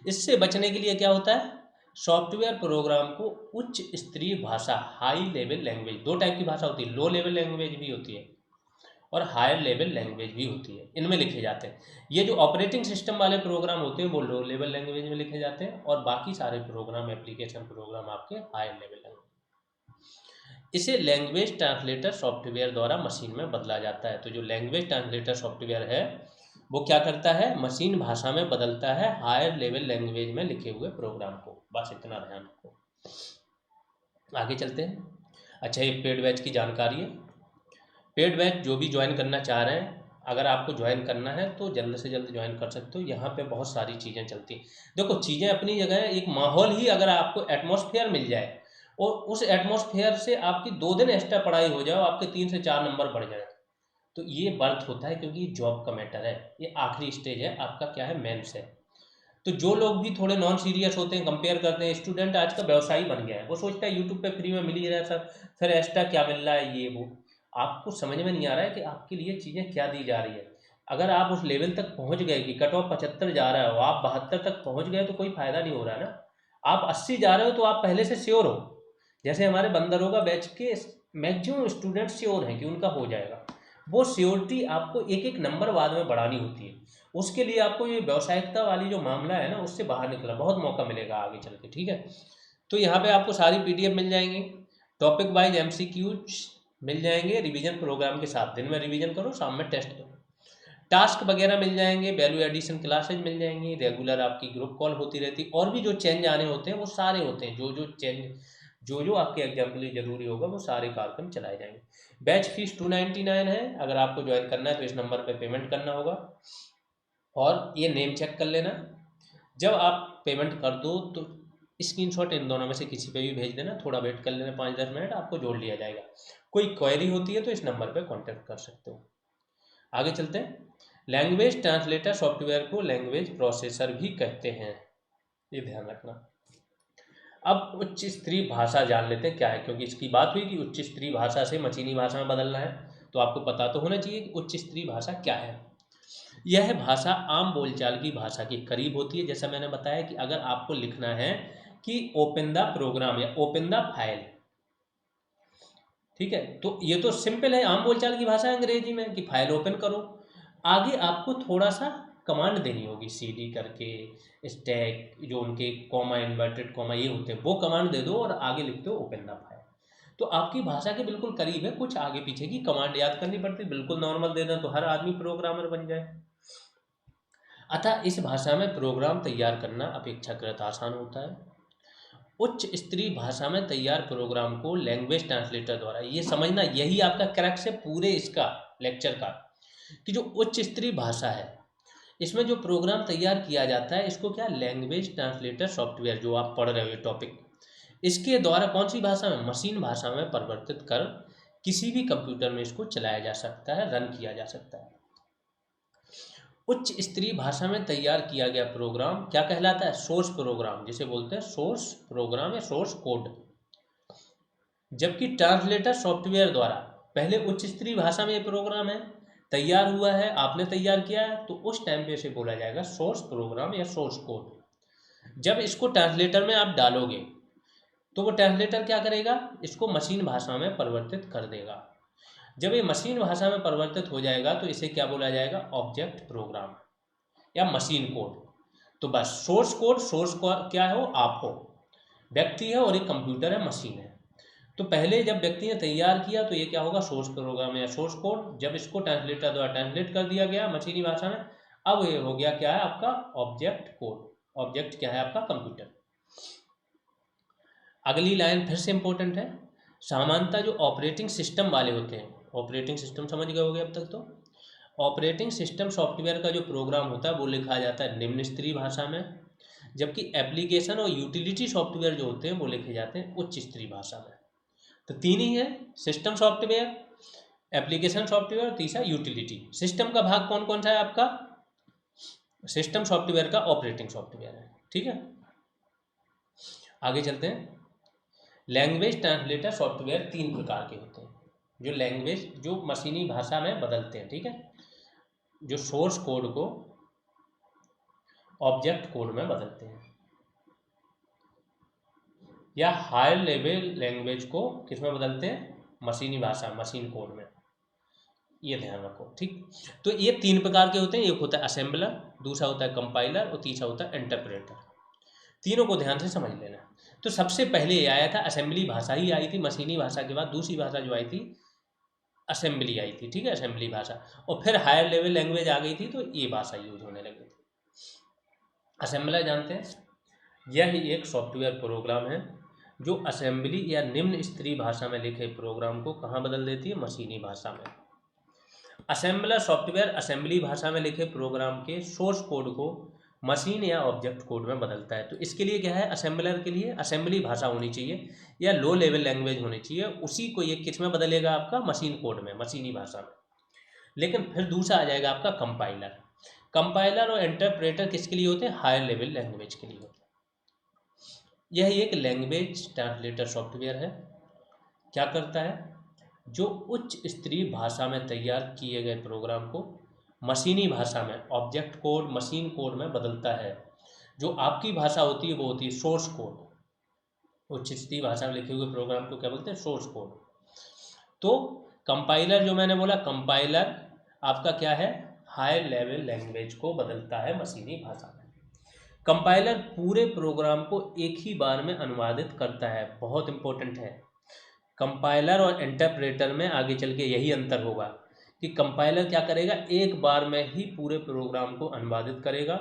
इससे बचने के लिए क्या होता है, सॉफ्टवेयर प्रोग्राम को उच्च स्तरीय भाषा, हाई लेवल लैंग्वेज, दो टाइप की भाषा होती है, लो लेवल लैंग्वेज भी होती है और हायर लेवल लैंग्वेज भी होती है, इनमें लिखे जाते हैं। ये जो ऑपरेटिंग सिस्टम वाले प्रोग्राम होते हैं वो लो लेवल लैंग्वेज में लिखे जाते हैं, और बाकी सारे प्रोग्राम, एप्लीकेशन प्रोग्राम आपके हायर लेवल लैंग्वेज। इसे लैंग्वेज ट्रांसलेटर सॉफ्टवेयर द्वारा मशीन में बदला जाता है। तो जो लैंग्वेज ट्रांसलेटर सॉफ्टवेयर है वो क्या करता है, मशीन भाषा में बदलता है हायर लेवल लैंग्वेज में लिखे हुए प्रोग्राम को। बस इतना ध्यान रखो। आगे चलते हैं। अच्छा, ये पेड बैच की जानकारी है। पेड बैच जो भी ज्वाइन करना चाह रहे हैं, अगर आपको ज्वाइन करना है तो जल्द से जल्द ज्वाइन कर सकते हो। यहाँ पे बहुत सारी चीज़ें चलती हैं। देखो, चीज़ें अपनी जगह है, एक माहौल ही अगर आपको एटमॉस्फेयर मिल जाए और उस एटमॉस्फेयर से आपकी 2 दिन एक्स्ट्रा पढ़ाई हो जाए, आपके 3 से 4 नंबर बढ़ जाए, तो ये बर्थ होता है, क्योंकि ये जॉब का मैटर है। ये आखिरी स्टेज है आपका, क्या है, मेंस है। तो जो लोग भी थोड़े नॉन सीरियस होते हैं, कंपेयर करते हैं, स्टूडेंट आज का व्यवसायी बन गया है, वो सोचता है यूट्यूब पे फ्री में मिल ही रहा है सर, फिर एक्स्ट्रा क्या मिल रहा है, ये वो। आपको समझ में नहीं आ रहा है कि आपके लिए चीज़ें क्या दी जा रही है। अगर आप उस लेवल तक पहुंच गए कि कट ऑफ 75 जा रहा हो, आप 72 तक पहुंच गए, तो कोई फायदा नहीं हो रहा है ना। आप 80 जा रहे हो तो आप पहले से श्योर हो। जैसे हमारे बंदरोगा बैच के मैक्सिमम स्टूडेंट श्योर हैं कि उनका हो जाएगा। वो श्योरिटी आपको एक एक नंबर बाद में बढ़ानी होती है। उसके लिए आपको ये व्यावसायिकता वाली जो मामला है ना, उससे बाहर निकलना, बहुत मौका मिलेगा आगे चल के, ठीक है। तो यहाँ पे आपको सारी पीडीएफ मिल जाएंगी, टॉपिक वाइज एमसीक्यूज मिल जाएंगे, रिवीजन प्रोग्राम के साथ। दिन में रिवीजन करो, शाम में टेस्ट करो। टास्क वगैरह मिल जाएंगे, वैल्यू एडिशन क्लासेज मिल जाएंगी, रेगुलर आपकी ग्रुप कॉल होती रहती, और भी जो चेंज आने होते हैं वो सारे होते हैं। जो आपके एग्जाम के लिए जरूरी होगा वो सारे कार्यक्रम चलाए जाएंगे। बैच फीस 299 है। अगर आपको ज्वाइन करना है तो इस नंबर पर पेमेंट करना होगा, और ये नेम चेक कर लेना। जब आप पेमेंट कर दो तो स्क्रीनशॉट इन दोनों में से किसी पे भी भेज देना, थोड़ा वेट कर लेना, 5-10 मिनट, आपको जोड़ लिया जाएगा। कोई क्वेरी होती है तो इस नंबर पे कांटेक्ट कर सकते हो। आगे चलते हैं। लैंग्वेज ट्रांसलेटर सॉफ्टवेयर को लैंग्वेज प्रोसेसर भी कहते हैं, ये ध्यान रखना। अब उच्च स्तरीय भाषा जान लेते हैं क्या है, क्योंकि इसकी बात हुई कि उच्च स्तरीय भाषा से मशीनी भाषा में बदलना है, तो आपको पता तो होना चाहिए कि उच्च स्तरीय भाषा क्या है। यह भाषा आम बोलचाल की भाषा के करीब होती है। जैसा मैंने बताया कि अगर आपको लिखना है कि ओपन द प्रोग्राम या ओपन द फाइल, ठीक है, तो ये तो सिंपल है, आम बोलचाल की भाषा है अंग्रेजी में, कि फाइल ओपन करो। आगे आपको थोड़ा सा कमांड देनी होगी, सीडी करके, स्टैक, जो उनके कॉमा, इन्वर्टेड कॉमा ये होते हैं, वो कमांड दे दो और आगे लिख दो ओपन द फाइल। तो आपकी भाषा के बिल्कुल करीब है। कुछ आगे पीछे की कमांड याद करनी पड़ती, बिल्कुल नॉर्मल दे दें तो हर आदमी प्रोग्रामर बन जाए। अतः इस भाषा में प्रोग्राम तैयार करना अपेक्षाकृत आसान होता है। उच्च स्तरीय भाषा में तैयार प्रोग्राम को लैंग्वेज ट्रांसलेटर द्वारा, ये समझना, यही आपका क्रक्स है पूरे इसका लेक्चर का, कि जो उच्च स्तरीय भाषा है इसमें जो प्रोग्राम तैयार किया जाता है, इसको क्या, लैंग्वेज ट्रांसलेटर सॉफ्टवेयर, जो आप पढ़ रहे हो ये टॉपिक, इसके द्वारा कौन सी भाषा में, मशीन भाषा में परिवर्तित कर किसी भी कंप्यूटर में इसको चलाया जा सकता है, रन किया जा सकता है। उच्च स्तरीय भाषा में तैयार किया गया प्रोग्राम क्या कहलाता है, सोर्स प्रोग्राम, जिसे बोलते हैं सोर्स प्रोग्राम या सोर्स कोड। जबकि ट्रांसलेटर सॉफ्टवेयर द्वारा पहले उच्च स्तरीय भाषा में ये प्रोग्राम है, तैयार हुआ है, आपने तैयार किया है, तो उस टाइम पे इसे बोला जाएगा सोर्स प्रोग्राम या सोर्स कोड। जब इसको ट्रांसलेटर में आप डालोगे तो वो ट्रांसलेटर क्या करेगा, इसको मशीन भाषा में परिवर्तित कर देगा। जब ये मशीन भाषा में परिवर्तित हो जाएगा तो इसे क्या बोला जाएगा, ऑब्जेक्ट प्रोग्राम या मशीन कोड। तो बस सोर्स कोड, सोर्स को क्या हो, आप हो, व्यक्ति है, और एक कंप्यूटर है, मशीन है। तो पहले जब व्यक्ति ने तैयार किया तो ये क्या होगा, सोर्स प्रोग्राम या सोर्स कोड। जब इसको ट्रांसलेटर द्वारा ट्रांसलेट कर दिया गया मशीनी भाषा में, अब ये हो गया क्या है आपका, ऑब्जेक्ट कोड। ऑब्जेक्ट क्या है आपका, कंप्यूटर। अगली लाइन फिर से इंपॉर्टेंट है। सामान्यतः जो ऑपरेटिंग सिस्टम वाले होते हैं, ऑपरेटिंग सिस्टम समझ गए होगे अब तक तो, ऑपरेटिंग सिस्टम सॉफ्टवेयर का जो प्रोग्राम होता है वो लिखा जाता है निम्न स्तरीय भाषा में, जबकि एप्लीकेशन और यूटिलिटी सॉफ्टवेयर जो होते हैं वो लिखे जाते हैं उच्च स्तरीय भाषा में। तो तीन ही है, सिस्टम सॉफ्टवेयर, एप्लीकेशन सॉफ्टवेयर और तीसरा यूटिलिटी। सिस्टम का भाग कौन कौन सा है आपका? सिस्टम सॉफ्टवेयर का ऑपरेटिंग सॉफ्टवेयर है, ठीक है। आगे चलते हैं। लैंग्वेज ट्रांसलेटर सॉफ्टवेयर तीन प्रकार के होते हैं, जो लैंग्वेज जो मशीनी भाषा में बदलते हैं, ठीक है, जो सोर्स कोड को ऑब्जेक्ट कोड में बदलते हैं, या हायर लेवल लैंग्वेज को किस में बदलते हैं? मशीनी भाषा, मशीन कोड में। ये ध्यान रखो, ठीक। तो ये तीन प्रकार के होते हैं, एक होता है असेंबलर, दूसरा होता है कंपाइलर और तीसरा होता है इंटरप्रेटर। तीनों को ध्यान से समझ लेना। तो सबसे पहले ये आया था, असेंबली भाषा ही आई थी, मशीनी भाषा के बाद दूसरी भाषा जो आई थी असेंबली आई थी, ठीक है, असेंबली भाषा। और फिर हायर लेवल लैंग्वेज आ गई थी तो ये भाषा यूज होने लगी थी। असेंबलर जानते हैं, यह एक सॉफ्टवेयर प्रोग्राम है जो असेंबली या निम्न स्तरीय भाषा में लिखे प्रोग्राम को कहाँ बदल देती है? मशीनी भाषा में। असेंबलर सॉफ्टवेयर असेंबली भाषा में लिखे प्रोग्राम के सोर्स कोड को मशीन या ऑब्जेक्ट कोड में बदलता है। तो इसके लिए क्या है, असेंबलर के लिए असेंबली भाषा होनी चाहिए या लो लेवल लैंग्वेज होनी चाहिए, उसी को ये किस में बदलेगा? आपका मशीन कोड में, मशीनी भाषा में। लेकिन फिर दूसरा आ जाएगा आपका कंपाइलर। कंपाइलर और इंटरप्रेटर किसके लिए होते हैं? हायर लेवल लैंग्वेज के लिए होते हैं। यह एक लैंग्वेज ट्रांसलेटर सॉफ्टवेयर है। क्या करता है? जो उच्च स्तरीय भाषा में तैयार किए गए प्रोग्राम को मशीनी भाषा में, ऑब्जेक्ट कोड, मशीन कोड में बदलता है। जो आपकी भाषा होती है वो होती है सोर्स कोड। उच्च स्तरीय भाषा में लिखे हुए प्रोग्राम को क्या बोलते हैं? Source code. तो कंपाइलर जो मैंने बोला, कंपाइलर आपका क्या है? हाई लेवल लैंग्वेज को बदलता है मशीनी भाषा में। कंपाइलर पूरे प्रोग्राम को एक ही बार में अनुवादित करता है। बहुत इंपॉर्टेंट है। कंपाइलर और इंटरप्रेटर में आगे चल के यही अंतर होगा कि कंपाइलर क्या करेगा? एक बार में ही पूरे प्रोग्राम को अनुवादित करेगा,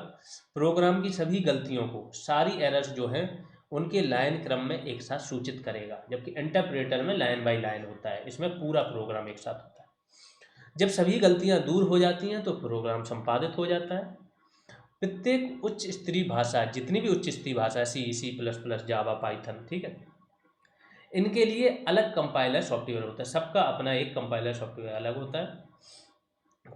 प्रोग्राम की सभी गलतियों को, सारी एरर्स जो हैं उनके लाइन क्रम में एक साथ सूचित करेगा, जबकि इंटरप्रेटर में लाइन बाय लाइन होता है, इसमें पूरा प्रोग्राम एक साथ होता है। जब सभी गलतियां दूर हो जाती हैं तो प्रोग्राम संपादित हो जाता है। प्रत्येक उच्च स्तरीय भाषा, जितनी भी उच्च स्तरीय भाषा, C++, जावा, पाइथन, ठीक है, इनके लिए अलग कंपाइलर सॉफ्टवेयर होता है। सबका अपना एक कंपाइलर सॉफ्टवेयर अलग होता है।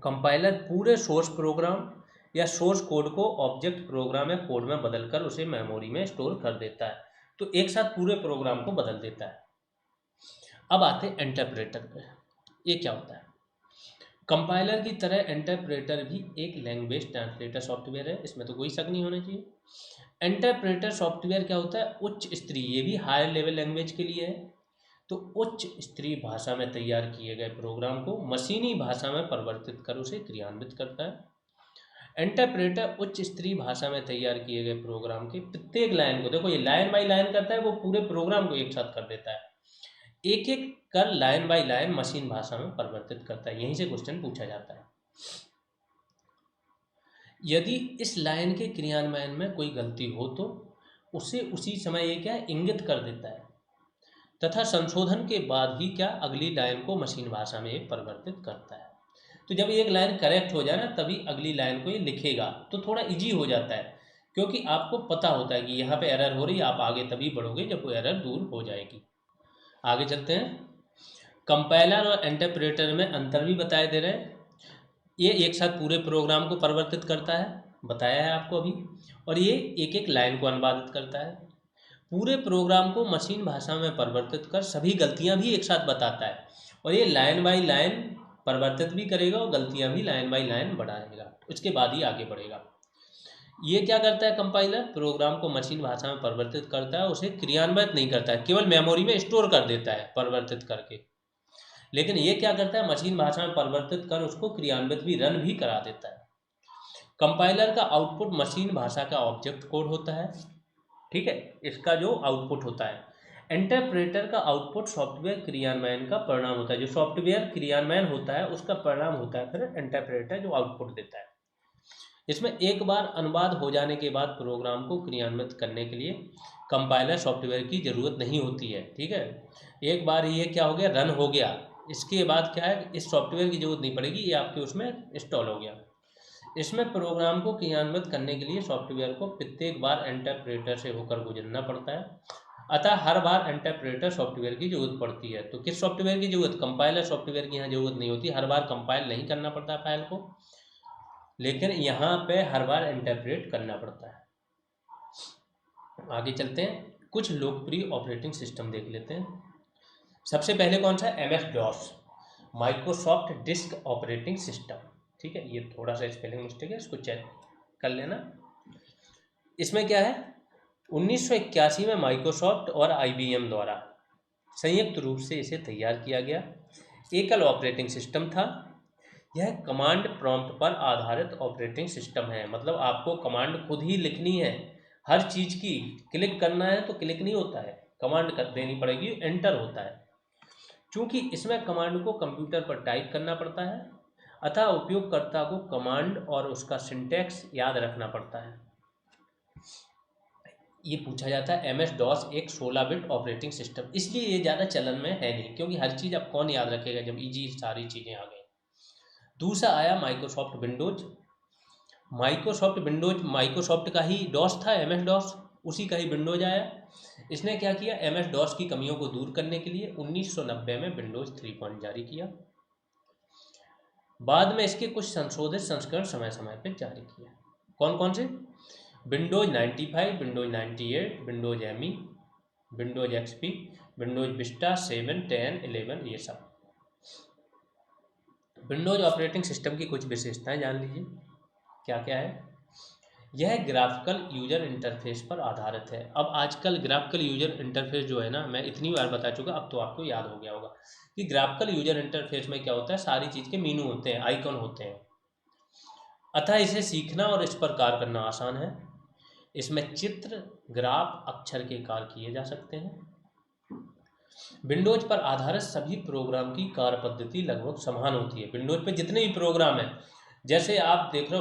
कंपाइलर पूरे सोर्स प्रोग्राम या सोर्स कोड को ऑब्जेक्ट प्रोग्राम या कोड में बदलकर उसे मेमोरी में स्टोर कर देता है। तो एक साथ पूरे प्रोग्राम को बदल देता है। अब आते हैं इंटरप्रेटर पे। ये क्या होता है? कंपाइलर की तरह इंटरप्रेटर भी एक लैंग्वेज ट्रांसलेटर सॉफ्टवेयर है, इसमें तो कोई शक नहीं होना चाहिए। इंटरप्रेटर सॉफ्टवेयर क्या होता है? उच्च स्तरीय, ये भी हायर लेवल लैंग्वेज के लिए है। तो उच्च स्तरीय भाषा में तैयार किए गए प्रोग्राम को मशीनी भाषा में परिवर्तित कर उसे क्रियान्वित करता है। इंटरप्रेटर उच्च स्तरीय भाषा में तैयार किए गए प्रोग्राम के प्रत्येक लाइन को, देखो ये लाइन बाय लाइन करता है, वो पूरे प्रोग्राम को एक साथ कर देता है, एक एक कर लाइन बाय लाइन मशीन भाषा में परिवर्तित करता है। यहीं से क्वेश्चन पूछा जाता है। यदि इस लाइन के क्रियान्वयन में कोई गलती हो तो उसे उसी समय ये क्या इंगित कर देता है, तथा संशोधन के बाद ही क्या अगली लाइन को मशीन भाषा में परिवर्तित करता है। तो जब एक लाइन करेक्ट हो जाए ना, तभी अगली लाइन को ये लिखेगा, तो थोड़ा इजी हो जाता है, क्योंकि आपको पता होता है कि यहाँ पे एरर हो रही है, आप आगे तभी बढ़ोगे जब वो एरर दूर हो जाएगी। आगे चलते हैं। कंपाइलर और इंटरप्रेटर में अंतर भी बताए दे रहे हैं। ये एक साथ पूरे प्रोग्राम को परिवर्तित करता है, बताया है आपको अभी, और ये एक एक लाइन को अनुवादित करता है। पूरे प्रोग्राम को मशीन भाषा में परिवर्तित कर सभी गलतियां भी एक साथ बताता है, और ये लाइन बाय लाइन परिवर्तित भी करेगा और गलतियां भी लाइन बाय लाइन बढ़ाएगा, उसके बाद ही आगे बढ़ेगा। ये क्या करता है? कंपाइलर प्रोग्राम को मशीन भाषा में परिवर्तित करता है, उसे क्रियान्वित नहीं करता है, केवल मेमोरी में स्टोर कर देता है परिवर्तित करके। लेकिन ये क्या करता है? मशीन भाषा में परिवर्तित कर उसको क्रियान्वित भी, रन भी करा देता है। कंपाइलर का आउटपुट मशीन भाषा का ऑब्जेक्ट कोड होता है, ठीक है, इसका जो आउटपुट होता है। इंटरप्रेटर का आउटपुट सॉफ्टवेयर क्रियान्वयन का परिणाम होता है। जो सॉफ्टवेयर क्रियान्वयन होता है उसका परिणाम होता है फिर इंटरप्रेटर जो आउटपुट देता है। इसमें एक बार अनुवाद हो जाने के बाद प्रोग्राम को क्रियान्वित करने के लिए कंपाइलर सॉफ्टवेयर की ज़रूरत नहीं होती है, ठीक है। एक बार ये क्या हो गया? रन हो गया, इसके बाद क्या है, इस सॉफ्टवेयर की जरूरत नहीं पड़ेगी, ये आपके उसमें इंस्टॉल हो गया। इसमें प्रोग्राम को क्रियान्वित करने के लिए सॉफ्टवेयर को प्रत्येक बार इंटरप्रेटर से होकर गुजरना पड़ता है, अतः हर बार इंटरप्रेटर सॉफ्टवेयर की जरूरत पड़ती है। तो किस सॉफ्टवेयर की जरूरत, कंपाइलर सॉफ्टवेयर की यहाँ जरूरत नहीं होती, हर बार कंपाइल नहीं करना पड़ता फाइल को, लेकिन यहाँ पे हर बार इंटरप्रेट करना पड़ता है। आगे चलते हैं, कुछ लोकप्रिय ऑपरेटिंग सिस्टम देख लेते हैं। सबसे पहले कौन सा, MS DOS, Microsoft disk operating system. ठीक है, ये थोड़ा सा स्पेलिंग मिस्टेक है, इसको चेक कर लेना। इसमें क्या है, 1981 में माइक्रोसॉफ्ट और IBM द्वारा संयुक्त रूप से इसे तैयार किया गया एकल ऑपरेटिंग सिस्टम था। यह कमांड प्रॉम्प्ट पर आधारित ऑपरेटिंग सिस्टम है, मतलब आपको कमांड खुद ही लिखनी है, हर चीज़ की क्लिक करना है तो क्लिक नहीं होता है, कमांड कर देनी पड़ेगी, एंटर होता है। चूँकि इसमें कमांड को कंप्यूटर पर टाइप करना पड़ता है, अतः उपयोगकर्ता को कमांड और उसका सिंटैक्स याद रखना पड़ता है। ये पूछा जाता है MS DOS एक 16 बिट ऑपरेटिंग सिस्टम, इसलिए ये ज़्यादा चलन में है नहीं, क्योंकि हर चीज़ अब कौन याद रखेगा जब इजी सारी चीज़ें आ गई। दूसरा आया माइक्रोसॉफ्ट विंडोज। माइक्रोसॉफ्ट का ही डॉस था, MS DOS, उसी का ही विंडोज आया। इसने क्या किया, MS DOS की कमियों को दूर करने के लिए 1990 में विंडोज 3 जारी किया। बाद में इसके कुछ संशोधित संस्करण समय समय पर जारी किए। कौन कौन से, Windows 95, Windows 98, Windows ME, Windows XP, Windows Vista 7, 10, 11, ये सब। विंडोज ऑपरेटिंग सिस्टम की कुछ विशेषताएं जान लीजिए, क्या क्या है। यह ग्राफिकल यूजर इंटरफेस पर आधारित है। अब आजकल ग्राफिकल यूजर इंटरफेस जो है ना, मैं इतनी बार बता चुका, अब तो आपको याद हो गया होगा कि ग्राफिकल यूजर इंटरफेस में क्या होता है, सारी चीज़ के मीनू होते हैं, आइकन होते हैं, अतः इसे सीखना और इस पर कार्य करना आसान है। इसमें चित्र, ग्राफ, अक्षर के कार्य किए जा सकते हैं। विंडोज पर आधारित सभी प्रोग्राम की कार्य पद्धति लगभग समान होती है। विंडोज पे जितने भी प्रोग्राम हैं, जैसे आप देख लो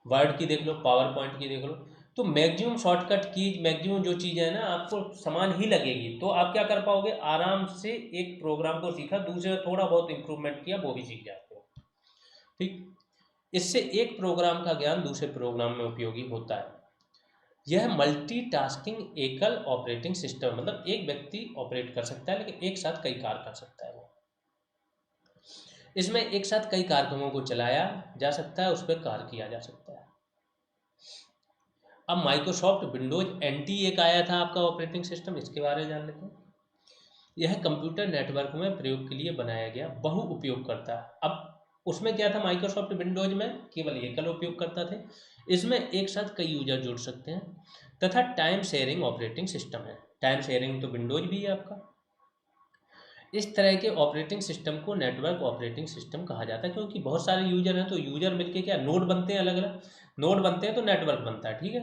वर्ड की देख लो, पावर पॉइंट की देख लो, तो मैक्सिमम शॉर्टकट की, मैक्सिमम जो चीज़ है ना आपको समान ही लगेगी, तो आप क्या कर पाओगे, आराम से एक प्रोग्राम को सीखा, दूसरे थोड़ा बहुत इंप्रूवमेंट किया, वो भी सीख जाते हो। ठीक, इससे एक प्रोग्राम का ज्ञान दूसरे प्रोग्राम में उपयोगी होता है। यह मल्टीटास्किंग एकल ऑपरेटिंग सिस्टम, मतलब एक व्यक्ति ऑपरेट कर सकता है लेकिन एक साथ कई कार्य कर सकता है वो। इसमें एक साथ कई कार्यक्रमों को चलाया जा सकता है, उस पर कार्य किया जा सकता है। अब माइक्रोसॉफ्ट विंडोज NT एक आया था आपका ऑपरेटिंग सिस्टम, इसके बारे में जान लेते हैं। यह कंप्यूटर नेटवर्क में प्रयोग के लिए बनाया गया बहु उपयोगकर्ता। अब उसमें क्या था, माइक्रोसॉफ्ट विंडोज में केवल एकल उपयोगकर्ता थे, इसमें एक साथ कई यूजर जुड़ सकते हैं, तथा टाइम शेयरिंग ऑपरेटिंग सिस्टम है। टाइम शेयरिंग तो विंडोज भी है आपका। इस तरह के ऑपरेटिंग सिस्टम को नेटवर्क ऑपरेटिंग सिस्टम कहा जाता है, क्योंकि बहुत सारे यूजर हैं, तो यूजर मिलके क्या नोड बनते हैं, अलग अलग नोड बनते हैं तो नेटवर्क बनता है। ठीक है,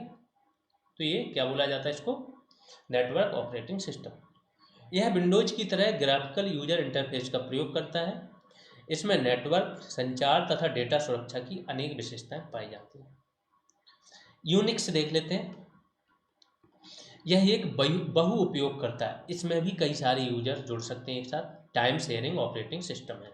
तो ये क्या बोला जाता है इसको, नेटवर्क ऑपरेटिंग सिस्टम। यह विंडोज की तरह ग्राफिकल यूजर इंटरफेस का प्रयोग करता है। इसमें नेटवर्क, संचार तथा डेटा सुरक्षा की अनेक विशेषताएं पाई जाती हैं। यूनिक्स देख लेते हैं। यह एक बहु उपयोग करता है, इसमें भी कई सारे यूजर जुड़ सकते हैं एक साथ, टाइम शेयरिंग ऑपरेटिंग सिस्टम है।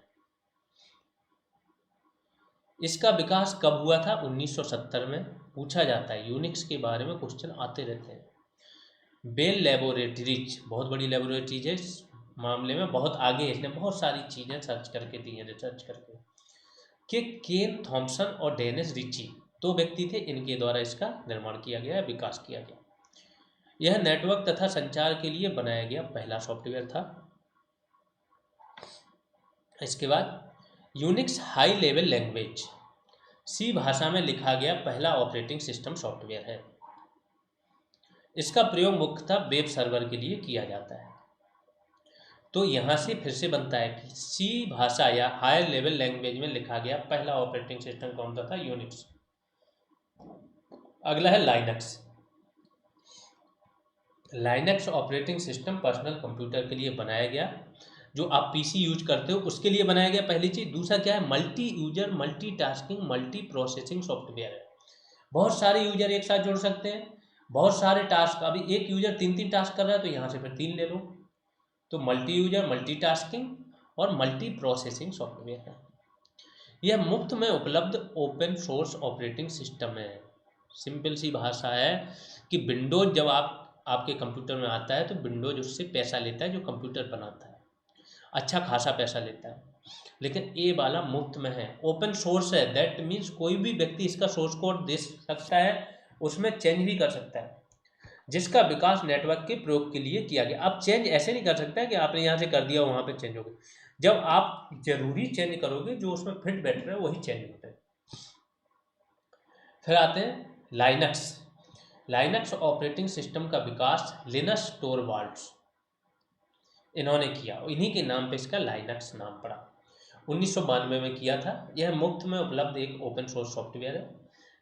इसका विकास कब हुआ था, 1970 में। पूछा जाता है, यूनिक्स के बारे में क्वेश्चन आते रहते हैं। बेल लेबोरेटरीज बहुत बड़ी लेबोरेटरीज है, इस मामले में बहुत आगे है, इसने बहुत सारी चीज़ें सर्च करके दी हैं, रिसर्च करके, कि केन थॉम्सन और डेनिस रिची 2 व्यक्ति थे, इनके द्वारा इसका निर्माण किया गया, विकास किया गया। यह नेटवर्क तथा संचार के लिए बनाया गया पहला सॉफ्टवेयर था। इसके बाद Unix high level language, C भाषा में लिखा गया पहला ऑपरेटिंग सिस्टम सॉफ्टवेयर है। इसका प्रयोग मुख्यतः वेब सर्वर के लिए किया जाता है। तो यहाँ से फिर से बनता है कि C भाषा या हायर लेवल लैंग्वेज में लिखा गया पहला ऑपरेटिंग सिस्टम कौन सा था, यूनिक्स। अगला है Linux. Linux operating system personal computer के लिए बनाया गया, जो आप PC यूज करते हो उसके लिए बनाया गया, पहली चीज़। दूसरा क्या है, multi user, multitasking, multi processing software है। बहुत सारे यूजर एक साथ जुड़ सकते हैं, बहुत सारे टास्क, अभी एक यूजर 3 टास्क कर रहा है तो यहाँ से फिर 3 ले लो, तो मल्टी यूजर, मल्टीटास्किंग और मल्टी प्रोसेसिंग सॉफ्टवेयर है। यह मुफ्त में उपलब्ध ओपन सोर्स ऑपरेटिंग सिस्टम है। सिंपल सी भाषा है कि विंडोज जब आपके कंप्यूटर में आता है तो विंडोज उससे पैसा लेता है, जो कंप्यूटर बनाता है अच्छा खासा पैसा लेता है। लेकिन ये वाला मुफ्त में है, ओपन सोर्स है। दैट मीन्स कोई भी व्यक्ति इसका सोर्स कोड दे सकता है, उसमें चेंज भी कर सकता है, जिसका विकास नेटवर्क के प्रयोग के लिए किया गया। आप चेंज ऐसे नहीं कर सकते कि आपने यहाँ से कर दिया वहाँ पे चेंज हो गया। जब आप जरूरी चेंज करोगे, जो उसमें फिट बैठ रहा है वही चेंज होता है। फिर आते हैं लाइनक्स। लाइनक्स ऑपरेटिंग सिस्टम का विकास लिनस टोरवाल्ड्स इन्होंने किया, इन्हीं के नाम पे इसका लाइनक्स नाम पड़ा। 1992 में किया था। यह मुफ्त में उपलब्ध एक ओपन सोर्स सॉफ्टवेयर है।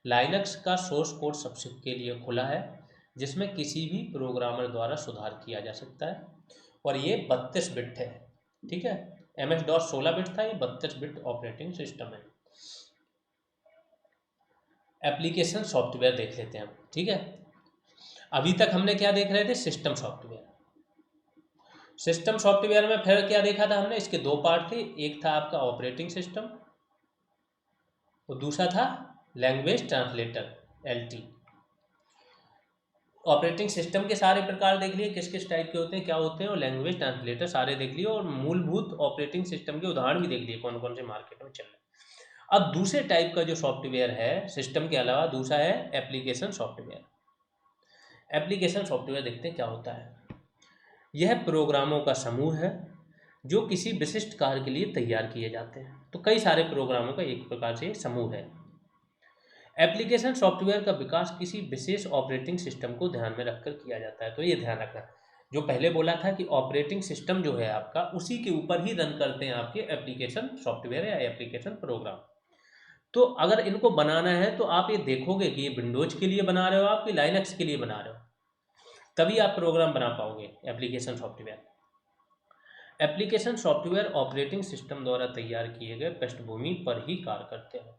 लाइनक्स का सोर्स कोड सबके लिए खुला है, जिसमें किसी भी प्रोग्रामर द्वारा सुधार किया जा सकता है, और ये 32 बिट है। ठीक है, MS DOS 16 बिट था, ये 32 बिट ऑपरेटिंग सिस्टम है। एप्लीकेशन सॉफ्टवेयर देख लेते हैं हम। ठीक है, अभी तक हमने क्या देख रहे थे, सिस्टम सॉफ्टवेयर। सिस्टम सॉफ्टवेयर में फिर क्या देखा था हमने, इसके दो पार्ट थे। एक था आपका ऑपरेटिंग सिस्टम और दूसरा था language translator, LT। Operating system के सारे प्रकार देख लिए, किस किस टाइप के होते हैं, क्या होते हैं, और लैंग्वेज ट्रांसलेटर सारे देख लिए, और मूलभूत ऑपरेटिंग सिस्टम के उदाहरण भी देख लिए कौन कौन से मार्केट में चल रहे हैं। अब दूसरे टाइप का जो सॉफ्टवेयर है सिस्टम के अलावा, दूसरा है एप्लीकेशन सॉफ्टवेयर। एप्लीकेशन सॉफ्टवेयर देखते हैं क्या होता है। यह प्रोग्रामों का समूह है जो किसी विशिष्ट कार्य के लिए तैयार किए जाते हैं। तो कई सारे प्रोग्रामों का एक प्रकार से समूह है। एप्लीकेशन सॉफ्टवेयर का विकास किसी विशेष ऑपरेटिंग सिस्टम को ध्यान में रखकर किया जाता है। तो ये ध्यान रखना, जो पहले बोला था कि ऑपरेटिंग सिस्टम जो है आपका, उसी के ऊपर ही रन करते हैं आपके एप्लीकेशन सॉफ्टवेयर या एप्लीकेशन प्रोग्राम। तो अगर इनको बनाना है तो आप ये देखोगे कि ये विंडोज के लिए बना रहे हो आप कि लाइनक्स के लिए बना रहे हो, तभी आप प्रोग्राम बना पाओगे application software. Application software operating system द्वारा तैयार किए गए पृष्ठभूमि पर ही कार्य करते हैं।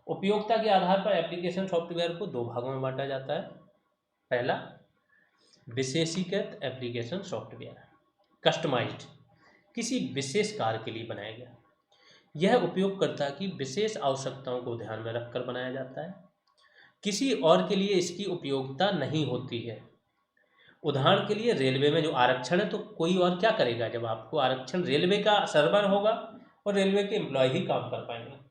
उपयोगिता के आधार पर एप्लीकेशन सॉफ्टवेयर को दो भागों में बांटा जाता है। पहला, विशेषीकृत एप्लीकेशन सॉफ्टवेयर, कस्टमाइज्ड, किसी विशेष कार्य के लिए बनाया गया। यह उपयोगकर्ता की विशेष आवश्यकताओं को ध्यान में रखकर बनाया जाता है, किसी और के लिए इसकी उपयोगिता नहीं होती है। उदाहरण के लिए रेलवे में जो आरक्षण है, तो कोई और क्या करेगा जब आपको आरक्षण, रेलवे का सर्वर होगा और रेलवे के एम्प्लॉय ही काम कर पाएंगे।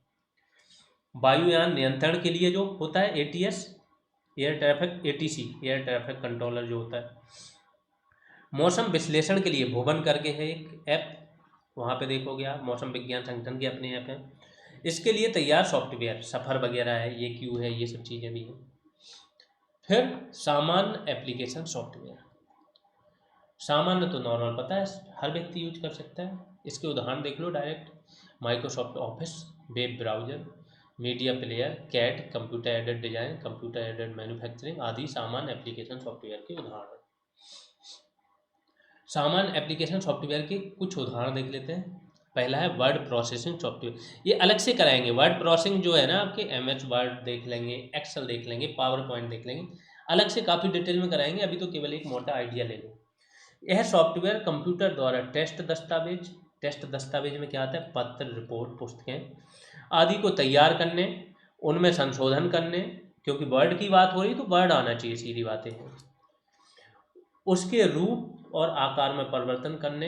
वायुयान नियंत्रण के लिए जो होता है ATS, air traffic, ATC, air traffic controller जो होता है। मौसम विश्लेषण के लिए भुवन करके है एक ऐप, वहाँ पे देखोगे आप, मौसम विज्ञान संगठन की अपनी ऐप है। इसके लिए तैयार सॉफ्टवेयर, सफ़र वगैरह है, ये क्यू है, ये सब चीज़ें भी हैं। फिर सामान्य एप्लीकेशन सॉफ्टवेयर। सामान्य तो नॉर्मल पता है, हर व्यक्ति यूज कर सकता है। इसके उदाहरण देख लो direct, Microsoft Office, web browser, media player, CAD, computer aided design, computer aided manufacturing आदि सामान्य एप्लीकेशन सॉफ्टवेयर के उदाहरण हैं। सामान्य एप्लीकेशन सॉफ्टवेयर के कुछ उदाहरण देख लेते हैं। पहला है वर्ड प्रोसेसिंग सॉफ्टवेयर, ये अलग से कराएंगे। वर्ड प्रोसेसिंग जो है ना आपके, MS वर्ड देख लेंगे, एक्सेल देख लेंगे, पावर पॉइंट देख लेंगे, अलग से काफ़ी डिटेल में कराएंगे। अभी तो केवल एक मोटा आइडिया ले लो। यह सॉफ्टवेयर कंप्यूटर द्वारा टेस्ट दस्तावेज में क्या आता है, पत्र, रिपोर्ट, पुस्तकें आदि को तैयार करने, उनमें संशोधन करने, क्योंकि वर्ड की बात हो रही तो वर्ड आना चाहिए, सीधी बातें हैं, उसके रूप और आकार में परिवर्तन करने,